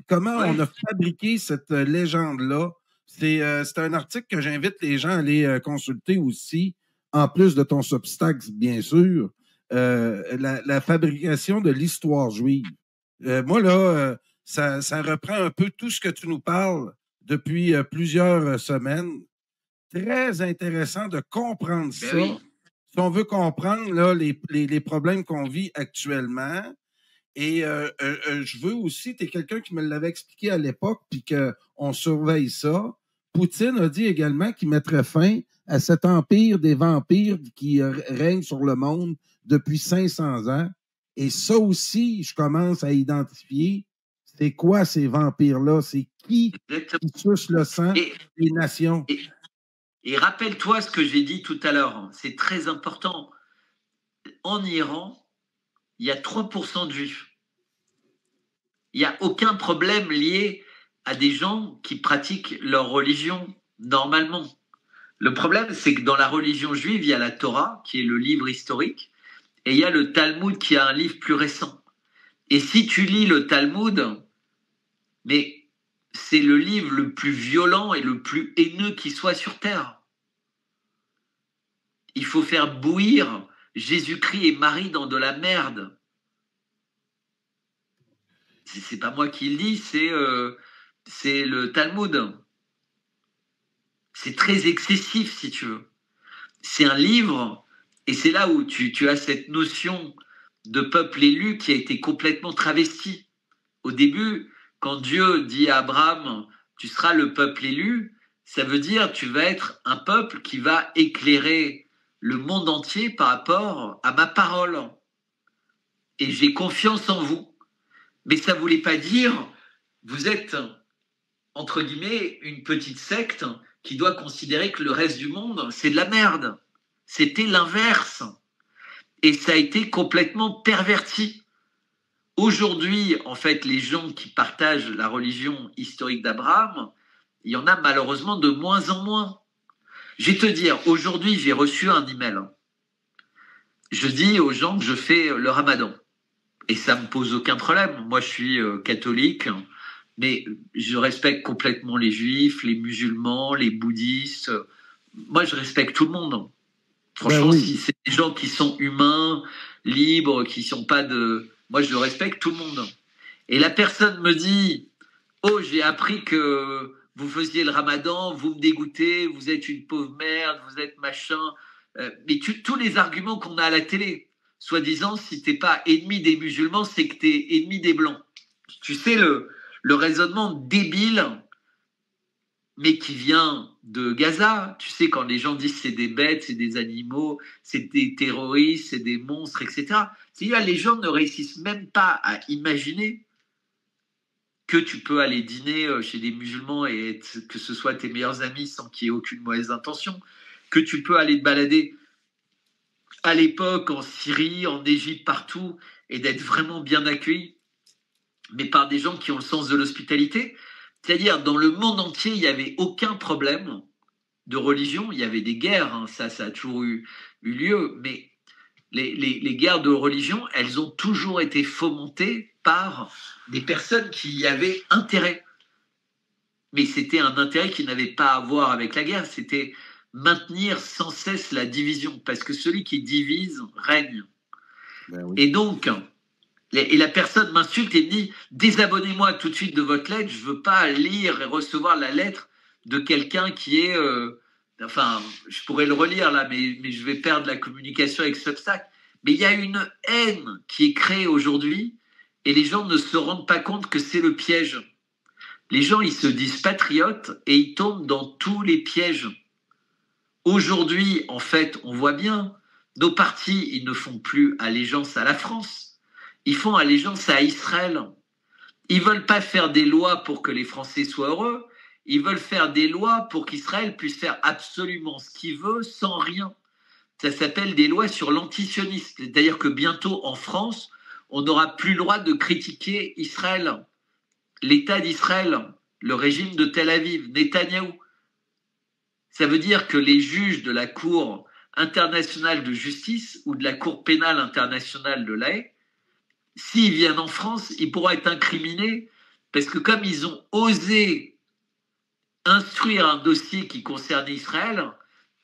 [SPEAKER 2] Comment on a fabriqué cette légende-là. C'est un article que j'invite les gens à aller consulter aussi, en plus de ton Substack, bien sûr. La fabrication de l'histoire juive. Moi, là, ça reprend un peu tout ce que tu nous parles depuis plusieurs semaines. Très intéressant de comprendre ça. Oui. Si on veut comprendre là, les problèmes qu'on vit actuellement. Et je veux aussi, tu es quelqu'un qui me l'avait expliqué à l'époque, puis qu'on surveille ça. Poutine a dit également qu'il mettrait fin à cet empire des vampires qui règne sur le monde depuis 500 ans. Et ça aussi, je commence à identifier. C'est quoi ces vampires-là? C'est qui suce le sang des nations?
[SPEAKER 1] Et rappelle-toi ce que j'ai dit tout à l'heure. C'est très important. En Iran, il y a 3% de juifs. Il n'y a aucun problème lié à des gens qui pratiquent leur religion normalement. Le problème, c'est que dans la religion juive, il y a la Torah, qui est le livre historique, et il y a le Talmud, qui est un livre plus récent. Et si tu lis le Talmud, mais c'est le livre le plus violent et le plus haineux qui soit sur Terre. Il faut faire bouillir Jésus-Christ et Marie dans de la merde. C'est pas moi qui le dis, c'est le Talmud. C'est très excessif, si tu veux. C'est un livre, et c'est là où tu as cette notion de peuple élu qui a été complètement travestie. Au début, quand Dieu dit à Abraham, tu seras le peuple élu, ça veut dire tu vas être un peuple qui va éclairer le monde entier par rapport à ma parole. Et j'ai confiance en vous. Mais ça ne voulait pas dire vous êtes, entre guillemets, une petite secte qui doit considérer que le reste du monde, c'est de la merde. C'était l'inverse. Et ça a été complètement perverti. Aujourd'hui, en fait, les gens qui partagent la religion historique d'Abraham, il y en a malheureusement de moins en moins. Je vais te dire, aujourd'hui, j'ai reçu un email. Je dis aux gens que je fais le ramadan. Et ça ne me pose aucun problème. Moi, je suis catholique, mais je respecte complètement les juifs, les musulmans, les bouddhistes. Moi, je respecte tout le monde. Franchement, oui. Si c'est des gens qui sont humains, libres, qui ne sont pas de... Moi, je respecte tout le monde. Et la personne me dit « Oh, j'ai appris que vous faisiez le ramadan, vous me dégoûtez, vous êtes une pauvre merde, vous êtes machin. Mais tous les arguments qu'on a à la télé, soi-disant, si t'es pas ennemi des musulmans, c'est que t'es ennemi des blancs. Tu sais, le raisonnement débile, mais qui vient de Gaza. Tu sais, quand les gens disent c'est des bêtes, c'est des animaux, c'est des terroristes, c'est des monstres, etc. C'est-à-dire, les gens ne réussissent même pas à imaginer que tu peux aller dîner chez des musulmans et que ce soit tes meilleurs amis sans qu'il y ait aucune mauvaise intention, que tu peux aller te balader à l'époque en Syrie, en Égypte, partout, et d'être vraiment bien accueilli, mais par des gens qui ont le sens de l'hospitalité. C'est-à-dire, dans le monde entier, il n'y avait aucun problème de religion. Il y avait des guerres, hein, ça a toujours eu lieu, mais les guerres de religion, elles ont toujours été fomentées par des personnes qui y avaient intérêt. Mais c'était un intérêt qui n'avait pas à voir avec la guerre, c'était maintenir sans cesse la division, parce que celui qui divise règne. Ben oui. Et donc, et la personne m'insulte et me dit « Désabonnez-moi tout de suite de votre lettre, je ne veux pas lire et recevoir la lettre de quelqu'un qui est… Enfin, je pourrais le relire là, mais je vais perdre la communication avec cet obstacle. » Mais il y a une haine qui est créée aujourd'hui et les gens ne se rendent pas compte que c'est le piège. Les gens, ils se disent patriotes et ils tombent dans tous les pièges. Aujourd'hui, en fait, on voit bien, nos partis, ils ne font plus allégeance à la France. Ils font allégeance à Israël. Ils ne veulent pas faire des lois pour que les Français soient heureux. Ils veulent faire des lois pour qu'Israël puisse faire absolument ce qu'il veut sans rien. Ça s'appelle des lois sur l'antisionisme. C'est-à-dire que bientôt, en France, on n'aura plus le droit de critiquer Israël, l'État d'Israël, le régime de Tel Aviv, Netanyahou. Ça veut dire que les juges de la Cour internationale de justice ou de la Cour pénale internationale de l'Haye, s'ils viennent en France, ils pourront être incriminés parce que comme ils ont osé instruire un dossier qui concernait Israël,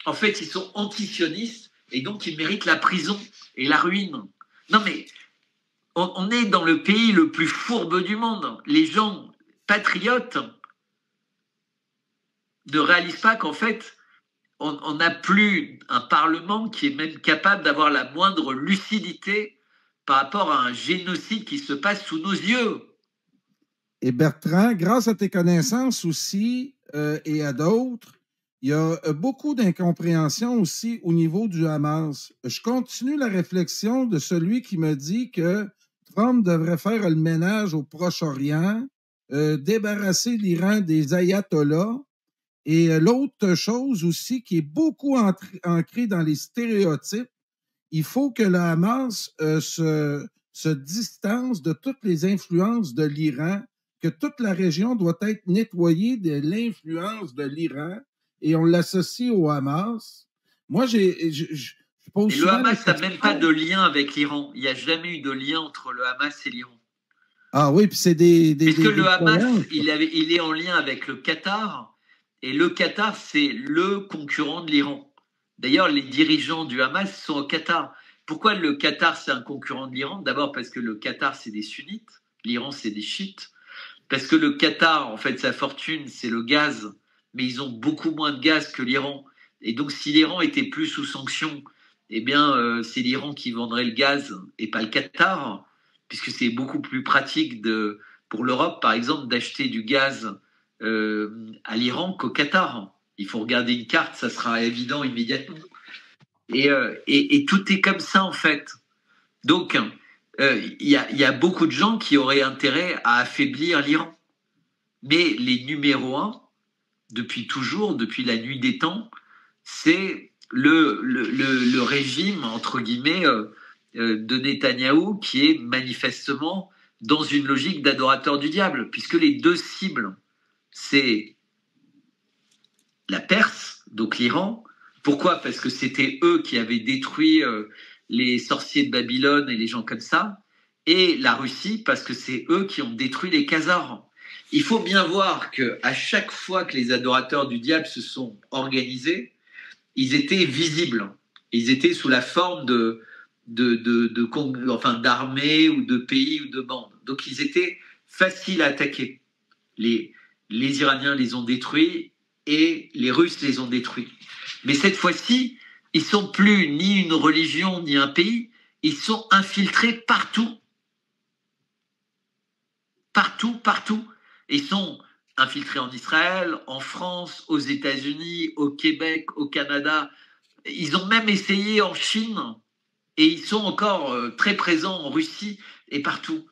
[SPEAKER 1] en fait, ils sont antisionistes et donc ils méritent la prison et la ruine. Non mais, on est dans le pays le plus fourbe du monde. Les gens patriotes ne réalisent pas qu'en fait, on n'a plus un Parlement qui est même capable d'avoir la moindre lucidité par rapport à un génocide qui se passe sous nos yeux.
[SPEAKER 2] Et Bertrand, grâce à tes connaissances aussi et à d'autres, il y a beaucoup d'incompréhension aussi au niveau du Hamas. Je continue la réflexion de celui qui me dit que Trump devrait faire le ménage au Proche-Orient, débarrasser l'Iran des ayatollahs. Et l'autre chose aussi qui est beaucoup ancrée dans les stéréotypes, il faut que le Hamas se distance de toutes les influences de l'Iran, que toute la région doit être nettoyée de l'influence de l'Iran et on l'associe au Hamas. Moi, je pose
[SPEAKER 1] le Hamas n'a même pas de lien avec l'Iran. Il n'y a jamais eu de lien entre le Hamas et l'Iran.
[SPEAKER 2] Ah oui, puis c'est des
[SPEAKER 1] puisque le Hamas, il est en lien avec le Qatar, et le Qatar, c'est le concurrent de l'Iran. D'ailleurs, les dirigeants du Hamas sont au Qatar. Pourquoi le Qatar, c'est un concurrent de l'Iran? D'abord parce que le Qatar, c'est des sunnites, l'Iran, c'est des chiites. Parce que le Qatar, en fait, sa fortune, c'est le gaz, mais ils ont beaucoup moins de gaz que l'Iran. Et donc, si l'Iran était plus sous sanction, eh bien, c'est l'Iran qui vendrait le gaz et pas le Qatar, puisque c'est beaucoup plus pratique pour l'Europe, par exemple, d'acheter du gaz à l'Iran qu'au Qatar. Il faut regarder une carte, ça sera évident immédiatement. Et tout est comme ça, en fait. Donc, il y a beaucoup de gens qui auraient intérêt à affaiblir l'Iran. Mais les numéros 1, depuis toujours, depuis la nuit des temps, c'est le régime, entre guillemets, de Netanyahou, qui est manifestement dans une logique d'adorateur du diable, puisque les deux cibles, c'est la Perse, donc l'Iran. Pourquoi? Parce que c'était eux qui avaient détruit les sorciers de Babylone et les gens comme ça. Et la Russie, parce que c'est eux qui ont détruit les Khazars. Il faut bien voir qu'à chaque fois que les adorateurs du diable se sont organisés, ils étaient visibles. Ils étaient sous la forme d'armées ou de pays ou de bandes. Donc ils étaient faciles à attaquer. les Iraniens les ont détruits et les Russes les ont détruits. Mais cette fois-ci, ils sont plus ni une religion ni un pays, ils sont infiltrés partout. Partout, partout. Ils sont infiltrés en Israël, en France, aux États-Unis, au Québec, au Canada. Ils ont même essayé en Chine et ils sont encore très présents en Russie et partout.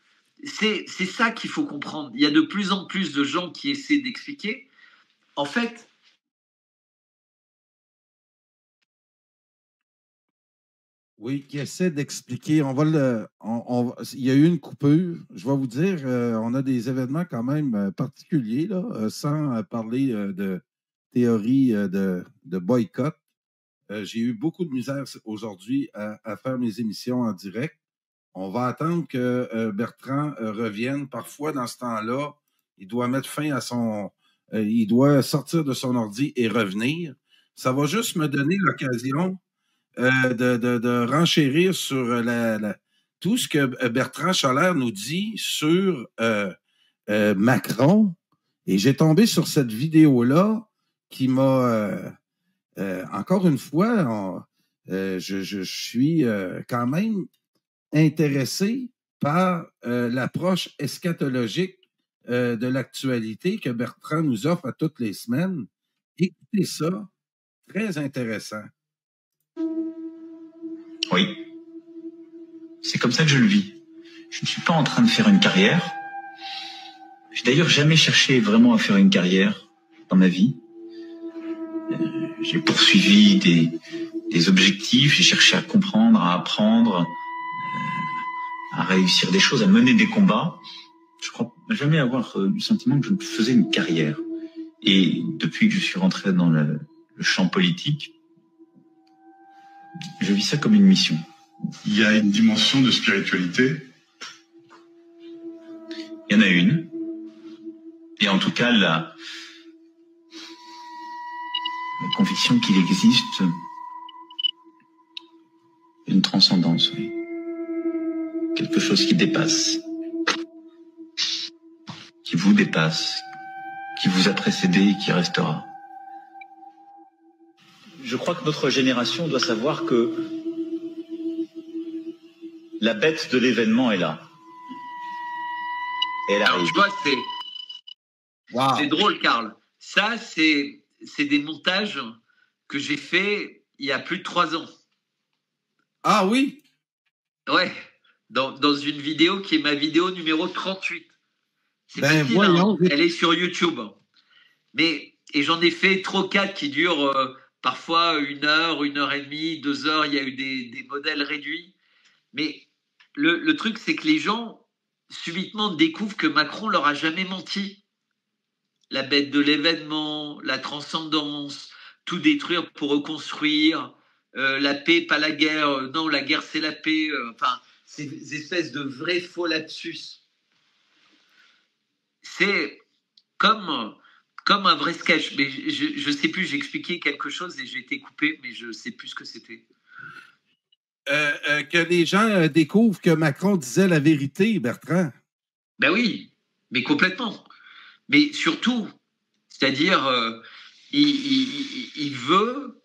[SPEAKER 1] C'est ça qu'il faut comprendre. Il y a de plus en plus de gens qui essaient d'expliquer. En fait,
[SPEAKER 2] oui, qui essaie d'expliquer. Il y a eu une coupure. Je vais vous dire, on a des événements quand même particuliers, là, sans parler de théorie de boycott. J'ai eu beaucoup de misère aujourd'hui à faire mes émissions en direct. On va attendre que Bertrand revienne. Parfois, dans ce temps-là, il doit mettre fin à son... il doit sortir de son ordi et revenir. Ça va juste me donner l'occasion de renchérir sur tout ce que Bertrand Scholler nous dit sur Macron. Et j'ai tombé sur cette vidéo-là qui m'a... encore une fois, je suis quand même intéressé par l'approche eschatologique de l'actualité que Bertrand nous offre à toutes les semaines. Écoutez ça, très intéressant.
[SPEAKER 5] Oui, c'est comme ça que je le vis. Je ne suis pas en train de faire une carrière. J'ai d'ailleurs jamais cherché vraiment à faire une carrière dans ma vie. J'ai poursuivi des objectifs, j'ai cherché à comprendre, à apprendre, à réussir des choses, à mener des combats. Je crois jamais avoir eu le sentiment que je faisais une carrière. Et depuis que je suis rentré dans le champ politique, je vis ça comme une mission.
[SPEAKER 6] Il y a une dimension de spiritualité.
[SPEAKER 5] Il y en a une. Et en tout cas, la conviction qu'il existe une transcendance, oui. Quelque chose qui dépasse, qui vous dépasse, qui vous a précédé et qui restera. Je crois que notre génération doit savoir que la bête de l'événement est là. Elle arrive.
[SPEAKER 1] Alors, tu vois, c'est drôle, Karl. Ça, c'est des montages que j'ai fait il y a plus de 3 ans.
[SPEAKER 2] Ah oui?
[SPEAKER 1] Ouais, dans une vidéo qui est ma vidéo numéro 38. C'est facile,
[SPEAKER 2] voyons.
[SPEAKER 1] hein. Elle est sur YouTube. Et j'en ai fait 3-4 qui durent parfois 1 heure, 1 heure et demie, 2 heures. Il y a eu des modèles réduits. Mais le truc, c'est que les gens, subitement, découvrent que Macron leur a jamais menti. La bête de l'événement, la transcendance, tout détruire pour reconstruire, la paix, pas la guerre, non, la guerre, c'est la paix. Enfin, ces espèces de vrais faux lapsus. C'est comme un vrai sketch. Mais je sais plus, j'ai expliqué quelque chose et j'ai été coupé, mais je sais plus ce que c'était.
[SPEAKER 2] Que les gens découvrent que Macron disait la vérité, Bertrand.
[SPEAKER 1] Ben oui, mais complètement. Mais surtout, c'est-à-dire, il veut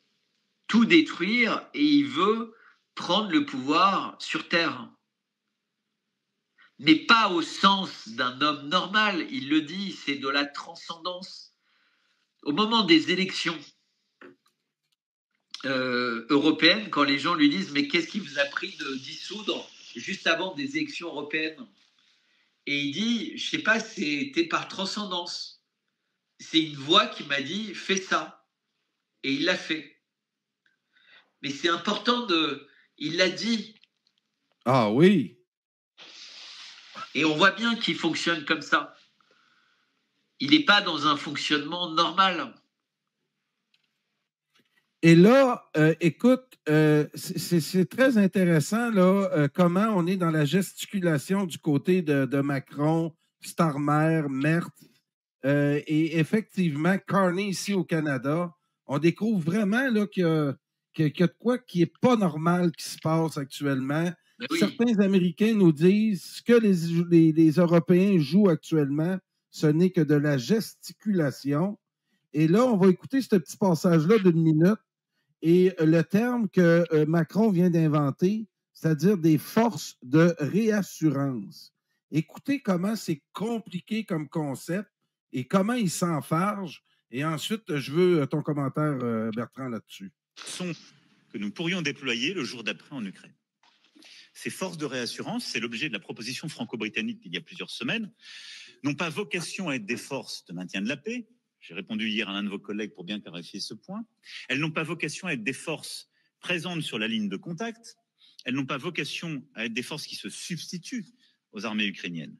[SPEAKER 1] tout détruire et il veut prendre le pouvoir sur Terre. Mais pas au sens d'un homme normal, il le dit, c'est de la transcendance. Au moment des élections européennes, quand les gens lui disent « Mais qu'est-ce qui vous a pris de dissoudre juste avant des élections européennes ?» Et il dit « Je sais pas, c'était par transcendance. C'est une voix qui m'a dit « Fais ça. » Et il l'a fait. Mais c'est important il l'a dit.
[SPEAKER 2] Ah oui.
[SPEAKER 1] Et on voit bien qu'il fonctionne comme ça. Il n'est pas dans un fonctionnement normal.
[SPEAKER 2] Et là, écoute, c'est très intéressant là, comment on est dans la gesticulation du côté de Macron, Starmer, Mertz, et effectivement, Carney ici au Canada. On découvre vraiment là, qu'il y a de quoi qui n'est pas normal qui se passe actuellement.
[SPEAKER 1] Oui.
[SPEAKER 2] Certains Américains nous disent ce que les Européens jouent actuellement, ce n'est que de la gesticulation. Et là, on va écouter ce petit passage-là d'1 minute et le terme que Macron vient d'inventer, c'est-à-dire des forces de réassurance. Écoutez comment c'est compliqué comme concept et comment il s'enfarge. Et ensuite, je veux ton commentaire, Bertrand, là-dessus.
[SPEAKER 7] Que nous pourrions déployer le jour d'après en Ukraine. Ces forces de réassurance, c'est l'objet de la proposition franco-britannique d'il y a plusieurs semaines, n'ont pas vocation à être des forces de maintien de la paix. J'ai répondu hier à l'un de vos collègues pour bien clarifier ce point. Elles n'ont pas vocation à être des forces présentes sur la ligne de contact. Elles n'ont pas vocation à être des forces qui se substituent aux armées ukrainiennes.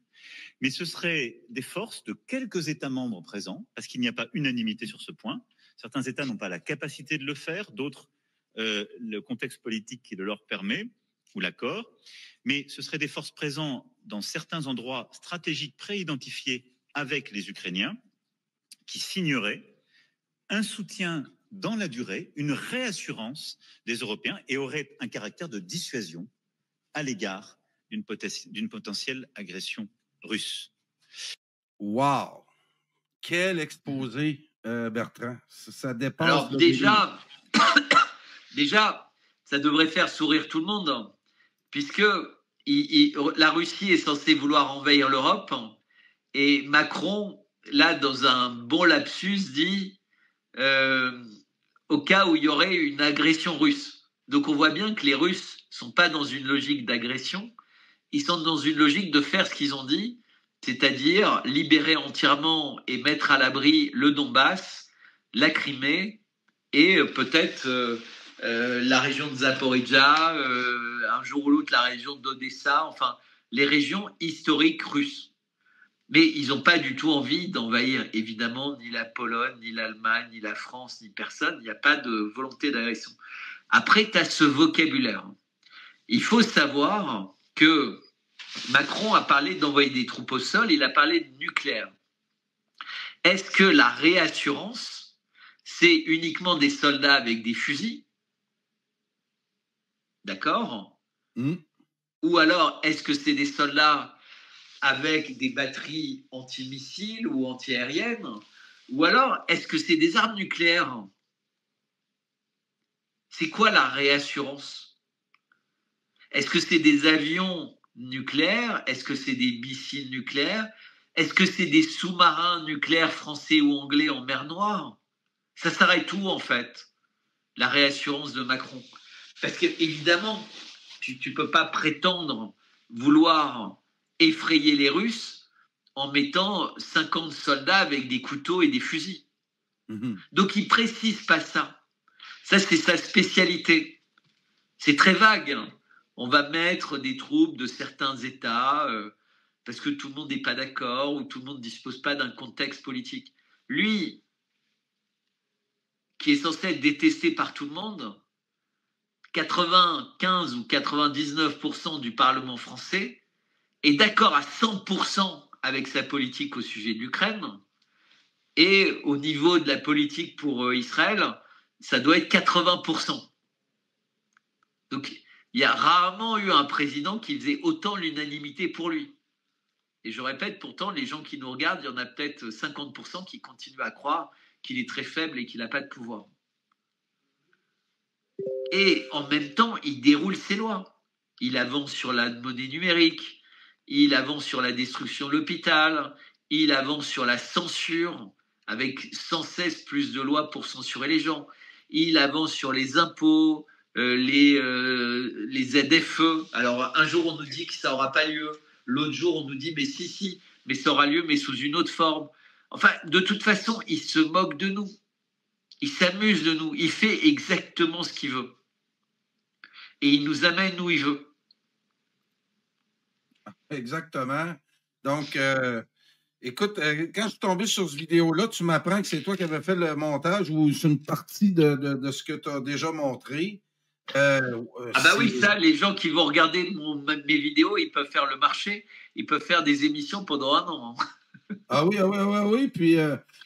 [SPEAKER 7] Mais ce seraient des forces de quelques États membres présents, parce qu'il n'y a pas unanimité sur ce point. Certains États n'ont pas la capacité de le faire, d'autres, le contexte politique qui le leur permet, ou l'accord. Mais ce seraient des forces présentes dans certains endroits stratégiques préidentifiés avec les Ukrainiens, qui signeraient un soutien dans la durée, une réassurance des Européens et auraient un caractère de dissuasion à l'égard d'une potentielle agression russe.
[SPEAKER 2] Wow! Quel exposé, Bertrand. Ça dépasse...
[SPEAKER 1] Alors déjà, ça devrait faire sourire tout le monde, puisque la Russie est censée vouloir envahir l'Europe, et Macron, là, dans un bon lapsus, dit au cas où il y aurait une agression russe. Donc on voit bien que les Russes ne sont pas dans une logique d'agression, ils sont dans une logique de faire ce qu'ils ont dit, c'est-à-dire libérer entièrement et mettre à l'abri le Donbass, la Crimée et peut-être la région de Zaporijjia, un jour ou l'autre la région d'Odessa, enfin les régions historiques russes. Mais ils n'ont pas du tout envie d'envahir, évidemment, ni la Pologne, ni l'Allemagne, ni la France, ni personne. Il n'y a pas de volonté d'agression. Après, tu as ce vocabulaire. Il faut savoir que Macron a parlé d'envoyer des troupes au sol, il a parlé de nucléaire. Est-ce que la réassurance, c'est uniquement des soldats avec des fusils? D'accord? Ou alors, est-ce que c'est des soldats avec des batteries antimissiles ou antiaériennes? Ou alors, est-ce que c'est des armes nucléaires? C'est quoi la réassurance? Est-ce que c'est des avions nucléaires? Est-ce que c'est des missiles nucléaires? Est-ce que c'est des sous-marins nucléaires français ou anglais en mer Noire? Ça s'arrête où, en fait, la réassurance de Macron? Parce qu'évidemment, tu ne peux pas prétendre vouloir effrayer les Russes en mettant 50 soldats avec des couteaux et des fusils. Donc, il ne précise pas ça. Ça, c'est sa spécialité. C'est très vague. On va mettre des troupes de certains États parce que tout le monde n'est pas d'accord ou tout le monde ne dispose pas d'un contexte politique. Lui, qui est censé être détesté par tout le monde, 95 ou 99% du Parlement français est d'accord à 100% avec sa politique au sujet de l'Ukraine. Et au niveau de la politique pour Israël, ça doit être 80%. Donc, il y a rarement eu un président qui faisait autant l'unanimité pour lui. Et je répète, pourtant, les gens qui nous regardent, il y en a peut-être 50% qui continuent à croire qu'il est très faible et qu'il n'a pas de pouvoir. Et en même temps, il déroule ses lois. Il avance sur la monnaie numérique, il avance sur la destruction de l'hôpital, il avance sur la censure, avec sans cesse plus de lois pour censurer les gens. Il avance sur les impôts, les ZFE. Alors, un jour, on nous dit que ça n'aura pas lieu. L'autre jour, on nous dit, mais si, mais ça aura lieu, mais sous une autre forme. Enfin, de toute façon, il se moque de nous. Il s'amuse de nous. Il fait exactement ce qu'il veut. Et il nous amène où il veut.
[SPEAKER 2] Exactement. Donc, écoute, quand je suis tombé sur cette vidéo-là, tu m'apprends que c'est toi qui avais fait le montage ou c'est une partie de ce que tu as déjà montré.
[SPEAKER 1] Oui, ça, les gens qui vont regarder mes vidéos, ils peuvent faire le marché, ils peuvent faire des émissions pendant 1 an.
[SPEAKER 2] Ah oui. Puis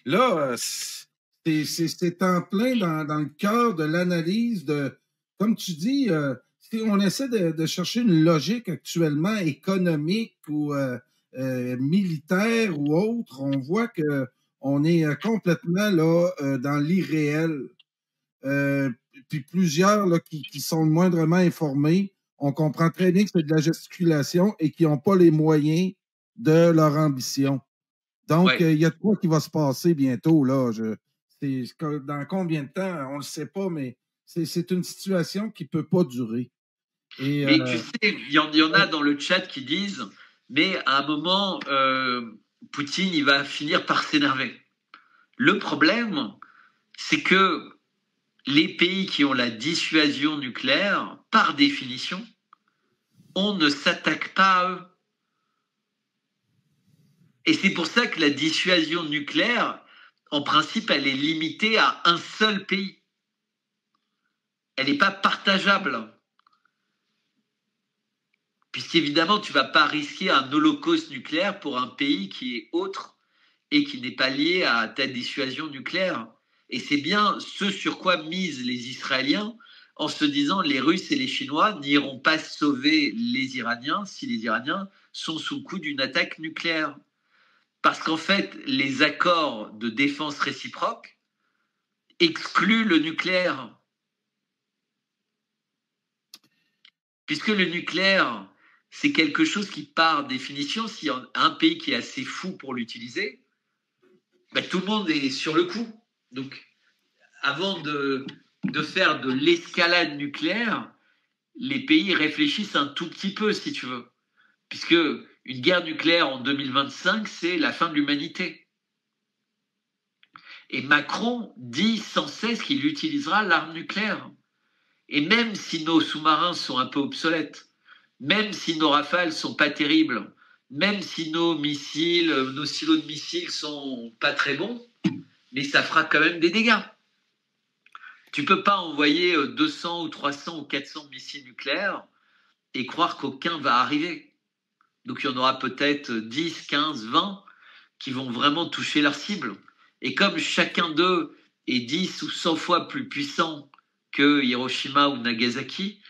[SPEAKER 2] là, c'est en plein dans le cœur de l'analyse de, comme tu dis, on essaie de chercher une logique actuellement économique ou militaire ou autre, on voit qu'on est complètement là, dans l'irréel. Puis plusieurs là, qui sont moindrement informés, on comprend très bien que c'est de la gesticulation et qui n'ont pas les moyens de leur ambition. Donc, il y a de quoi qui va se passer bientôt. Là. Dans combien de temps, on ne le sait pas, mais c'est une situation qui ne peut pas durer.
[SPEAKER 1] Mais tu sais, il y en a dans le chat qui disent, mais à un moment, Poutine, il va finir par s'énerver. Le problème, c'est que les pays qui ont la dissuasion nucléaire, par définition, on ne s'attaque pas à eux. Et c'est pour ça que la dissuasion nucléaire, en principe, elle est limitée à un seul pays. Elle n'est pas partageable. Puisqu'évidemment, tu ne vas pas risquer un holocauste nucléaire pour un pays qui est autre et qui n'est pas lié à ta dissuasion nucléaire. Et c'est bien ce sur quoi misent les Israéliens en se disant les Russes et les Chinois n'iront pas sauver les Iraniens si les Iraniens sont sous le coup d'une attaque nucléaire. Parce qu'en fait, les accords de défense réciproque excluent le nucléaire. Puisque le nucléaire, c'est quelque chose qui, par définition, s'il y a un pays qui est assez fou pour l'utiliser, ben, tout le monde est sur le coup. Donc, avant de faire de l'escalade nucléaire, les pays réfléchissent un tout petit peu, si tu veux. Puisque une guerre nucléaire en 2025, c'est la fin de l'humanité. Et Macron dit sans cesse qu'il utilisera l'arme nucléaire. Et même si nos sous-marins sont un peu obsolètes, même si nos rafales sont pas terribles, même si nos missiles, nos silos de missiles sont pas très bons, mais ça fera quand même des dégâts. Tu peux pas envoyer 200 ou 300 ou 400 missiles nucléaires et croire qu'aucun va arriver. Donc, il y en aura peut-être 10, 15, 20 qui vont vraiment toucher leur cible. Et comme chacun d'eux est 10 ou 100 fois plus puissant que Hiroshima ou Nagasaki,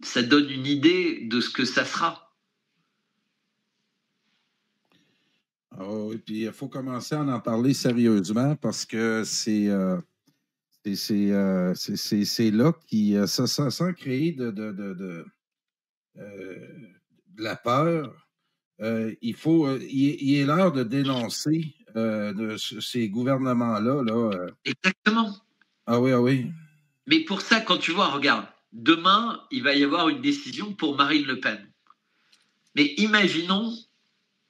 [SPEAKER 1] ça donne une idée de ce que ça sera.
[SPEAKER 2] Oh, et puis, il faut commencer à en parler sérieusement parce que c'est là qui, sans créer de la peur, il est l'heure de dénoncer ces gouvernements-là.
[SPEAKER 1] Exactement.
[SPEAKER 2] Ah oui, ah oui.
[SPEAKER 1] Mais pour ça, quand tu vois, regarde, demain, il va y avoir une décision pour Marine Le Pen. Mais imaginons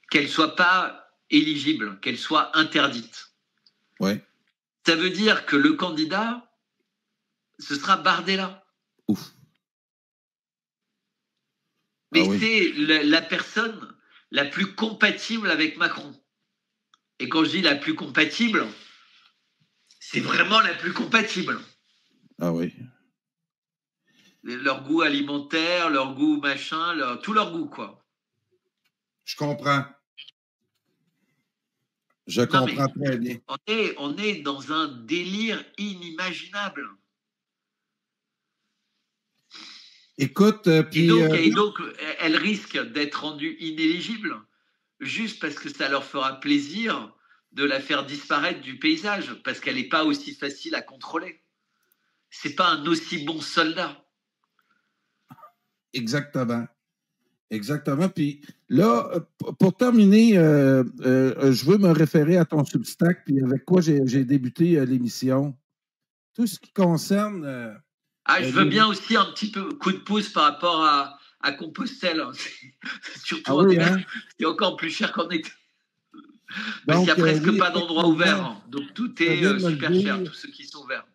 [SPEAKER 1] qu'elle ne soit pas éligible, qu'elle soit interdite.
[SPEAKER 2] Ouais.
[SPEAKER 1] Ça veut dire que le candidat, ce sera Bardella.
[SPEAKER 2] Ouf.
[SPEAKER 1] Mais c'est la personne la plus compatible avec Macron. Et quand je dis la plus compatible, c'est vraiment la plus compatible.
[SPEAKER 2] Ah oui.
[SPEAKER 1] Leur goût alimentaire, leur goût machin, tout leur goût, quoi.
[SPEAKER 2] Je comprends. Je comprends très bien.
[SPEAKER 1] On est dans un délire inimaginable.
[SPEAKER 2] Écoute, puis...
[SPEAKER 1] Et donc, elle risque d'être rendue inéligible juste parce que ça leur fera plaisir de la faire disparaître du paysage, parce qu'elle n'est pas aussi facile à contrôler. C'est pas un aussi bon soldat.
[SPEAKER 2] Exactement. Exactement. Puis là, pour terminer, je veux me référer à ton Substack, puis avec quoi j'ai débuté l'émission. Tout ce qui concerne...
[SPEAKER 1] je veux bien aussi un petit peu coup de pouce par rapport à Compostelle. Surtout c'est encore plus cher qu'en été. Parce qu'il n'y a presque pas d'endroit ouvert. Donc tout est super cher, tous ceux qui sont ouverts.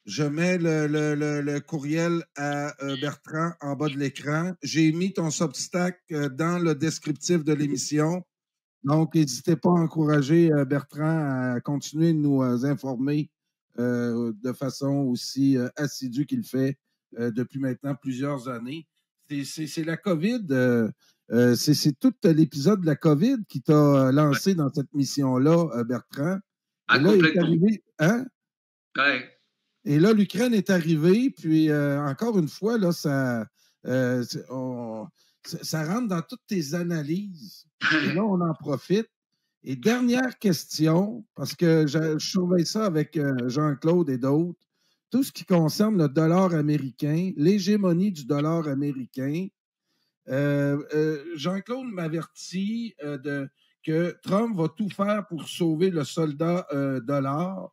[SPEAKER 2] Je mets le courriel à Bertrand en bas de l'écran. J'ai mis ton Substack dans le descriptif de l'émission. Donc, n'hésitez pas à encourager Bertrand à continuer de nous informer de façon aussi assidue qu'il fait depuis maintenant plusieurs années. C'est la COVID. C'est tout l'épisode de la COVID qui t'a lancé dans cette mission-là, Bertrand.
[SPEAKER 1] Ah,
[SPEAKER 2] là,
[SPEAKER 1] complètement.
[SPEAKER 2] Il est arrivé, hein?
[SPEAKER 1] Ouais.
[SPEAKER 2] Et là, l'Ukraine est arrivée, puis encore une fois, là, ça rentre dans toutes tes analyses. Et là, on en profite. Et dernière question, parce que je surveille ça avec Jean-Claude et d'autres, tout ce qui concerne le dollar américain, l'hégémonie du dollar américain. Jean-Claude m'avertit que Trump va tout faire pour sauver le soldat dollar.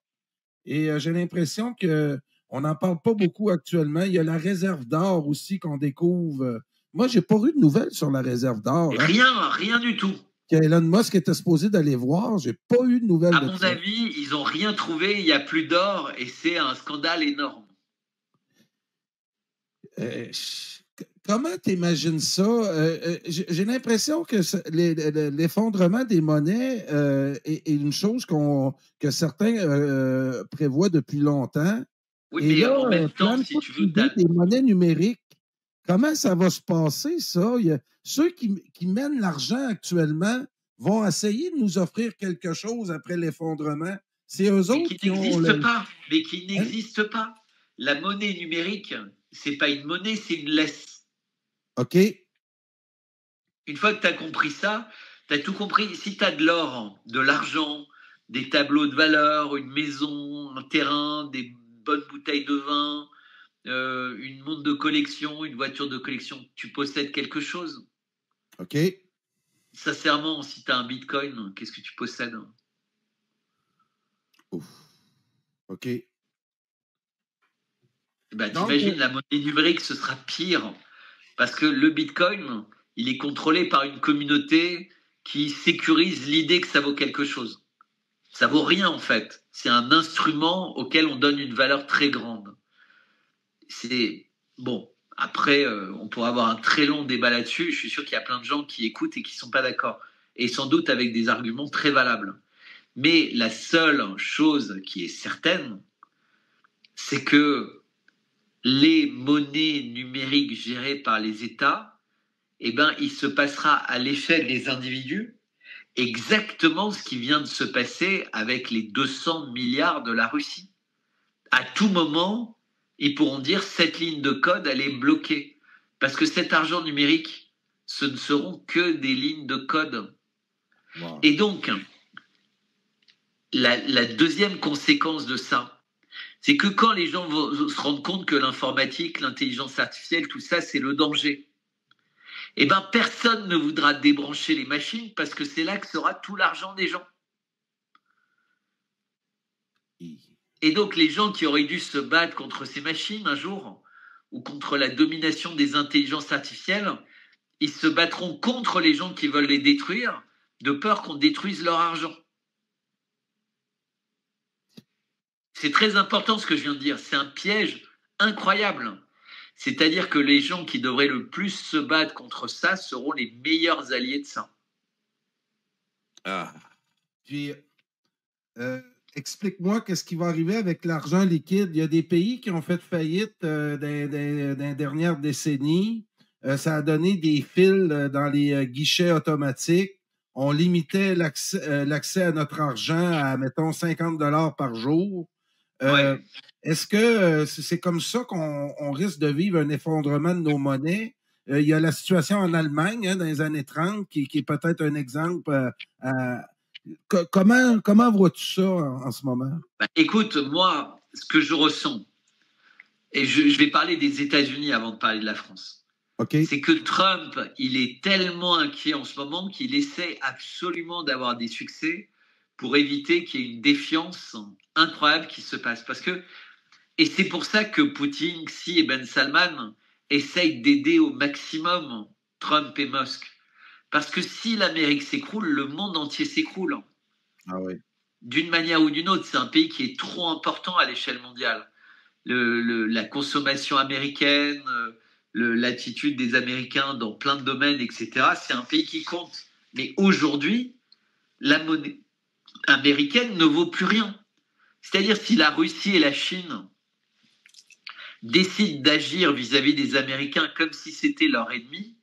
[SPEAKER 2] Et j'ai l'impression qu'on n'en parle pas beaucoup actuellement. Il y a la réserve d'or aussi qu'on découvre. Moi, je n'ai pas eu de nouvelles sur la réserve d'or. Hein.
[SPEAKER 1] Rien du tout.
[SPEAKER 2] Elon Musk était supposé d'aller voir. Je n'ai pas eu de nouvelles.
[SPEAKER 1] À mon avis, ils n'ont rien trouvé. Il n'y a plus d'or et c'est un scandale énorme.
[SPEAKER 2] Comment tu imagines ça? J'ai l'impression que l'effondrement des monnaies est une chose que certains prévoient depuis longtemps.
[SPEAKER 1] Oui, mais là, en même temps, si tu veux...
[SPEAKER 2] des monnaies numériques, comment ça va se passer, ça? Ceux qui mènent l'argent actuellement vont essayer de nous offrir quelque chose après l'effondrement. C'est eux autres qui
[SPEAKER 1] n'existe pas. Mais qui n'existe pas. La monnaie numérique, c'est pas une monnaie, c'est une laisse.
[SPEAKER 2] OK.
[SPEAKER 1] Une fois que tu as compris ça, tu as tout compris. Si tu as de l'or, de l'argent, des tableaux de valeur, une maison, un terrain, des bonnes bouteilles de vin, une montre de collection, une voiture de collection, tu possèdes quelque chose.
[SPEAKER 2] OK.
[SPEAKER 1] Sincèrement, si tu as un bitcoin, qu'est-ce que tu possèdes?
[SPEAKER 2] Ouf. OK.
[SPEAKER 1] T'imagines, la monnaie numérique, ce sera pire. Parce que le bitcoin, il est contrôlé par une communauté qui sécurise l'idée que ça vaut quelque chose. Ça vaut rien, en fait. C'est un instrument auquel on donne une valeur très grande. C'est bon. Après, on pourra avoir un très long débat là-dessus. Je suis sûr qu'il y a plein de gens qui écoutent et qui ne sont pas d'accord. Et sans doute avec des arguments très valables. Mais la seule chose qui est certaine, c'est que les monnaies numériques gérées par les États, il se passera à l'échelle des individus exactement ce qui vient de se passer avec les 200 milliards de la Russie. À tout moment, ils pourront dire cette ligne de code, elle est bloquée. Parce que cet argent numérique, ce ne seront que des lignes de code. Wow. Et donc, la deuxième conséquence de ça, c'est que quand les gens vont se rendre compte que l'informatique, l'intelligence artificielle, tout ça, c'est le danger, personne ne voudra débrancher les machines parce que c'est là que sera tout l'argent des gens. Et donc, les gens qui auraient dû se battre contre ces machines un jour, ou contre la domination des intelligences artificielles, ils se battront contre les gens qui veulent les détruire, de peur qu'on détruise leur argent. C'est très important ce que je viens de dire. C'est un piège incroyable. C'est-à-dire que les gens qui devraient le plus se battre contre ça seront les meilleurs alliés de ça.
[SPEAKER 2] Ah. Puis, explique-moi qu'est-ce qui va arriver avec l'argent liquide. Il y a des pays qui ont fait faillite dans les dernières décennies. Ça a donné des fils dans les guichets automatiques. On limitait l'accès à notre argent à, mettons, 50 $ par jour. Ouais. Est-ce que c'est comme ça qu'on risque de vivre un effondrement de nos monnaies? Il y a la situation en Allemagne dans les années 30 qui est peut-être un exemple. Comment vois-tu ça en ce moment?
[SPEAKER 1] Écoute, moi, ce que je ressens, et je vais parler des États-Unis avant de parler de la France,
[SPEAKER 2] okay.
[SPEAKER 1] C'est que Trump, il est tellement inquiet en ce moment qu'il essaie absolument d'avoir des succès pour éviter qu'il y ait une défiance incroyable qui se passe. Et c'est pour ça que Poutine, Xi et Ben Salman essayent d'aider au maximum Trump et Musk. Parce que si l'Amérique s'écroule, le monde entier s'écroule.
[SPEAKER 2] Ah oui.
[SPEAKER 1] D'une manière ou d'une autre, c'est un pays qui est trop important à l'échelle mondiale. La consommation américaine, l'attitude des Américains dans plein de domaines, etc., c'est un pays qui compte. Mais aujourd'hui, la monnaie américaine ne vaut plus rien. C'est-à-dire si la Russie et la Chine décident d'agir vis-à-vis des Américains comme si c'était leur ennemi,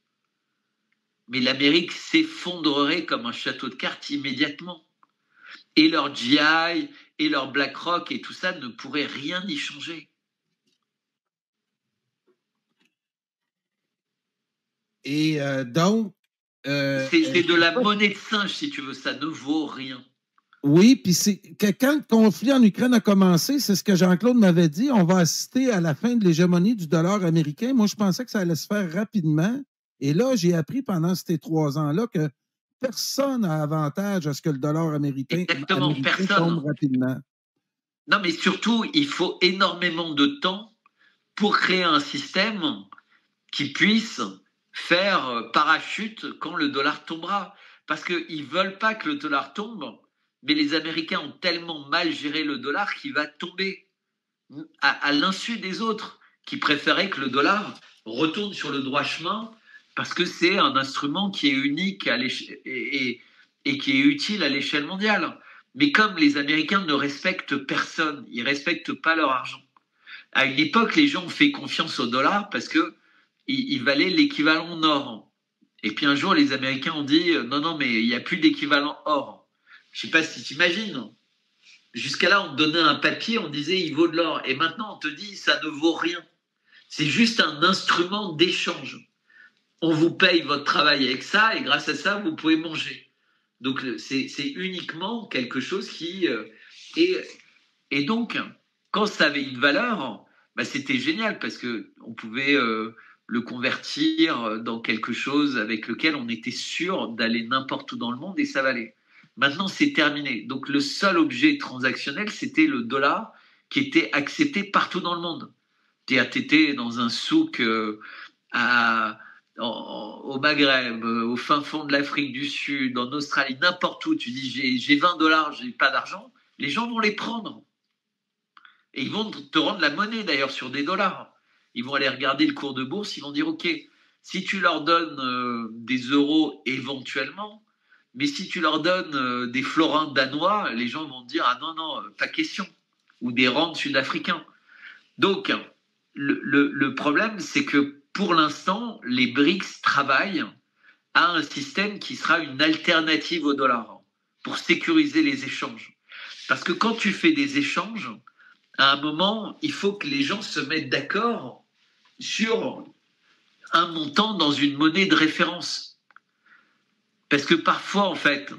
[SPEAKER 1] mais l'Amérique s'effondrerait comme un château de cartes immédiatement. Et leur GI et leur BlackRock et tout ça ne pourrait rien y changer.
[SPEAKER 2] Et donc...
[SPEAKER 1] c'est de la monnaie de singe, si tu veux. Ça ne vaut rien.
[SPEAKER 2] Oui, puis c'est que quand le conflit en Ukraine a commencé, c'est ce que Jean-Claude m'avait dit, on va assister à la fin de l'hégémonie du dollar américain. Moi, je pensais que ça allait se faire rapidement. Et là, j'ai appris pendant ces 3 ans-là que personne n'a avantage à ce que le dollar américain tombe rapidement.
[SPEAKER 1] Non, mais surtout, il faut énormément de temps pour créer un système qui puisse faire parachute quand le dollar tombera. Parce qu'ils ne veulent pas que le dollar tombe, mais les Américains ont tellement mal géré le dollar qu'il va tomber à l'insu des autres, qui préféraient que le dollar retourne sur le droit chemin parce que c'est un instrument qui est unique et qui est utile à l'échelle mondiale. Mais comme les Américains ne respectent personne, ils ne respectent pas leur argent. À une époque, les gens ont fait confiance au dollar parce qu'il valait l'équivalent en or. Et puis un jour, les Américains ont dit « Non, mais il n'y a plus d'équivalent or ». Je ne sais pas si tu imagines. Jusqu'à là, on te donnait un papier, on disait « Il vaut de l'or ». Et maintenant, on te dit « Ça ne vaut rien ». C'est juste un instrument d'échange. On vous paye votre travail avec ça et grâce à ça, vous pouvez manger. Donc, c'est uniquement quelque chose qui... Et donc, quand ça avait une valeur, bah, c'était génial parce qu'on pouvait le convertir dans quelque chose avec lequel on était sûr d'aller n'importe où dans le monde et ça valait. Maintenant, c'est terminé. Donc, le seul objet transactionnel, c'était le dollar qui était accepté partout dans le monde. Tu étais dans un souk au Maghreb, au fin fond de l'Afrique du Sud, en Australie, n'importe où. Tu dis, j'ai 20 $, j'ai pas d'argent. Les gens vont les prendre. Et ils vont te rendre la monnaie, d'ailleurs, sur des dollars. Ils vont aller regarder le cours de bourse. Ils vont dire, OK, si tu leur donnes des euros éventuellement, mais si tu leur donnes des florins danois, les gens vont te dire « Ah non, pas question » ou des rands sud-africains. Donc, le problème, c'est que pour l'instant, les BRICS travaillent à un système qui sera une alternative au dollar pour sécuriser les échanges. Parce que quand tu fais des échanges, à un moment, il faut que les gens se mettent d'accord sur un montant dans une monnaie de référence. Parce que parfois, en fait,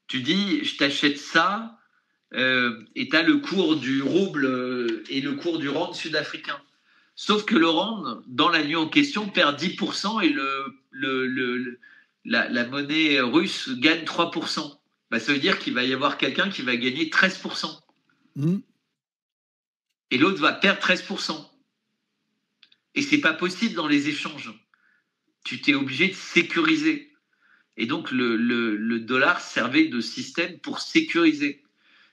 [SPEAKER 1] tu dis, je t'achète ça, et tu as le cours du rouble et le cours du rand sud-africain. Sauf que le rand, dans la nuit en question, perd 10% et la monnaie russe gagne 3%. Bah, ça veut dire qu'il va y avoir quelqu'un qui va gagner 13%. Et l'autre va perdre 13%. Et ce n'est pas possible dans les échanges. Tu t'es obligé de sécuriser. Et donc, le dollar servait de système pour sécuriser.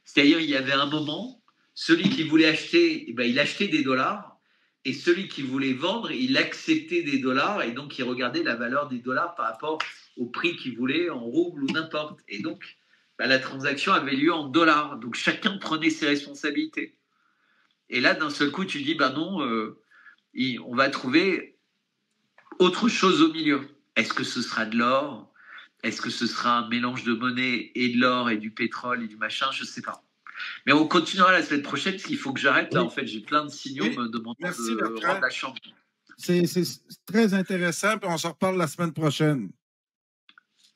[SPEAKER 1] C'est-à-dire, il y avait un moment, celui qui voulait acheter, il achetait des dollars, et celui qui voulait vendre, il acceptait des dollars, et donc il regardait la valeur des dollars par rapport au prix qu'il voulait, en rouble ou n'importe. Et donc, la transaction avait lieu en dollars. Donc, chacun prenait ses responsabilités. Et là, d'un seul coup, tu dis, non, on va trouver autre chose au milieu. Est-ce que ce sera de l'or ? Est-ce que ce sera un mélange de monnaie et de l'or et du pétrole et du machin ? Je ne sais pas. Mais on continuera la semaine prochaine parce qu'il faut que j'arrête. Oui. Là, en fait, j'ai plein de signaux me demandant de rendre la chambre.
[SPEAKER 2] C'est très intéressant. Puis on se reparle la semaine prochaine.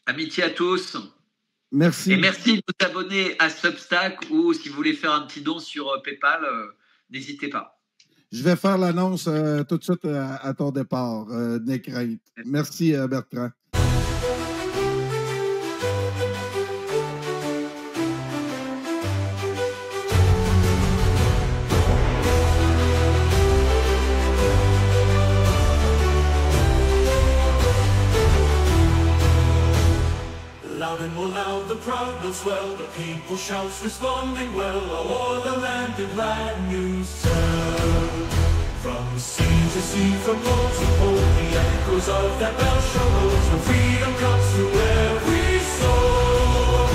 [SPEAKER 1] Amitié à tous.
[SPEAKER 2] Merci.
[SPEAKER 1] Et merci de vous abonner à Substack ou si vous voulez faire un petit don sur PayPal, n'hésitez pas.
[SPEAKER 2] Je vais faire l'annonce tout de suite à ton départ, n'aie crainte. Merci, Bertrand.
[SPEAKER 8] Loud and more loud, the crowd will swell, the people shouts responding well, o'er the land in glad news tell. From sea to sea, from pole to pole, the echoes of that bell shall roll, till freedom comes through every soul.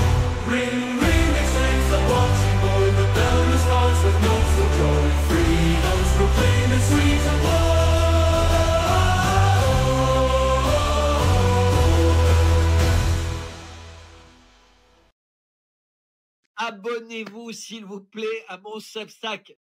[SPEAKER 8] Ring, ring, exclaims the watching boy, the bell responds with notes of joy. Freedom's proclaimed in sweet and low.
[SPEAKER 1] Abonnez-vous, s'il vous plaît, à mon Substack.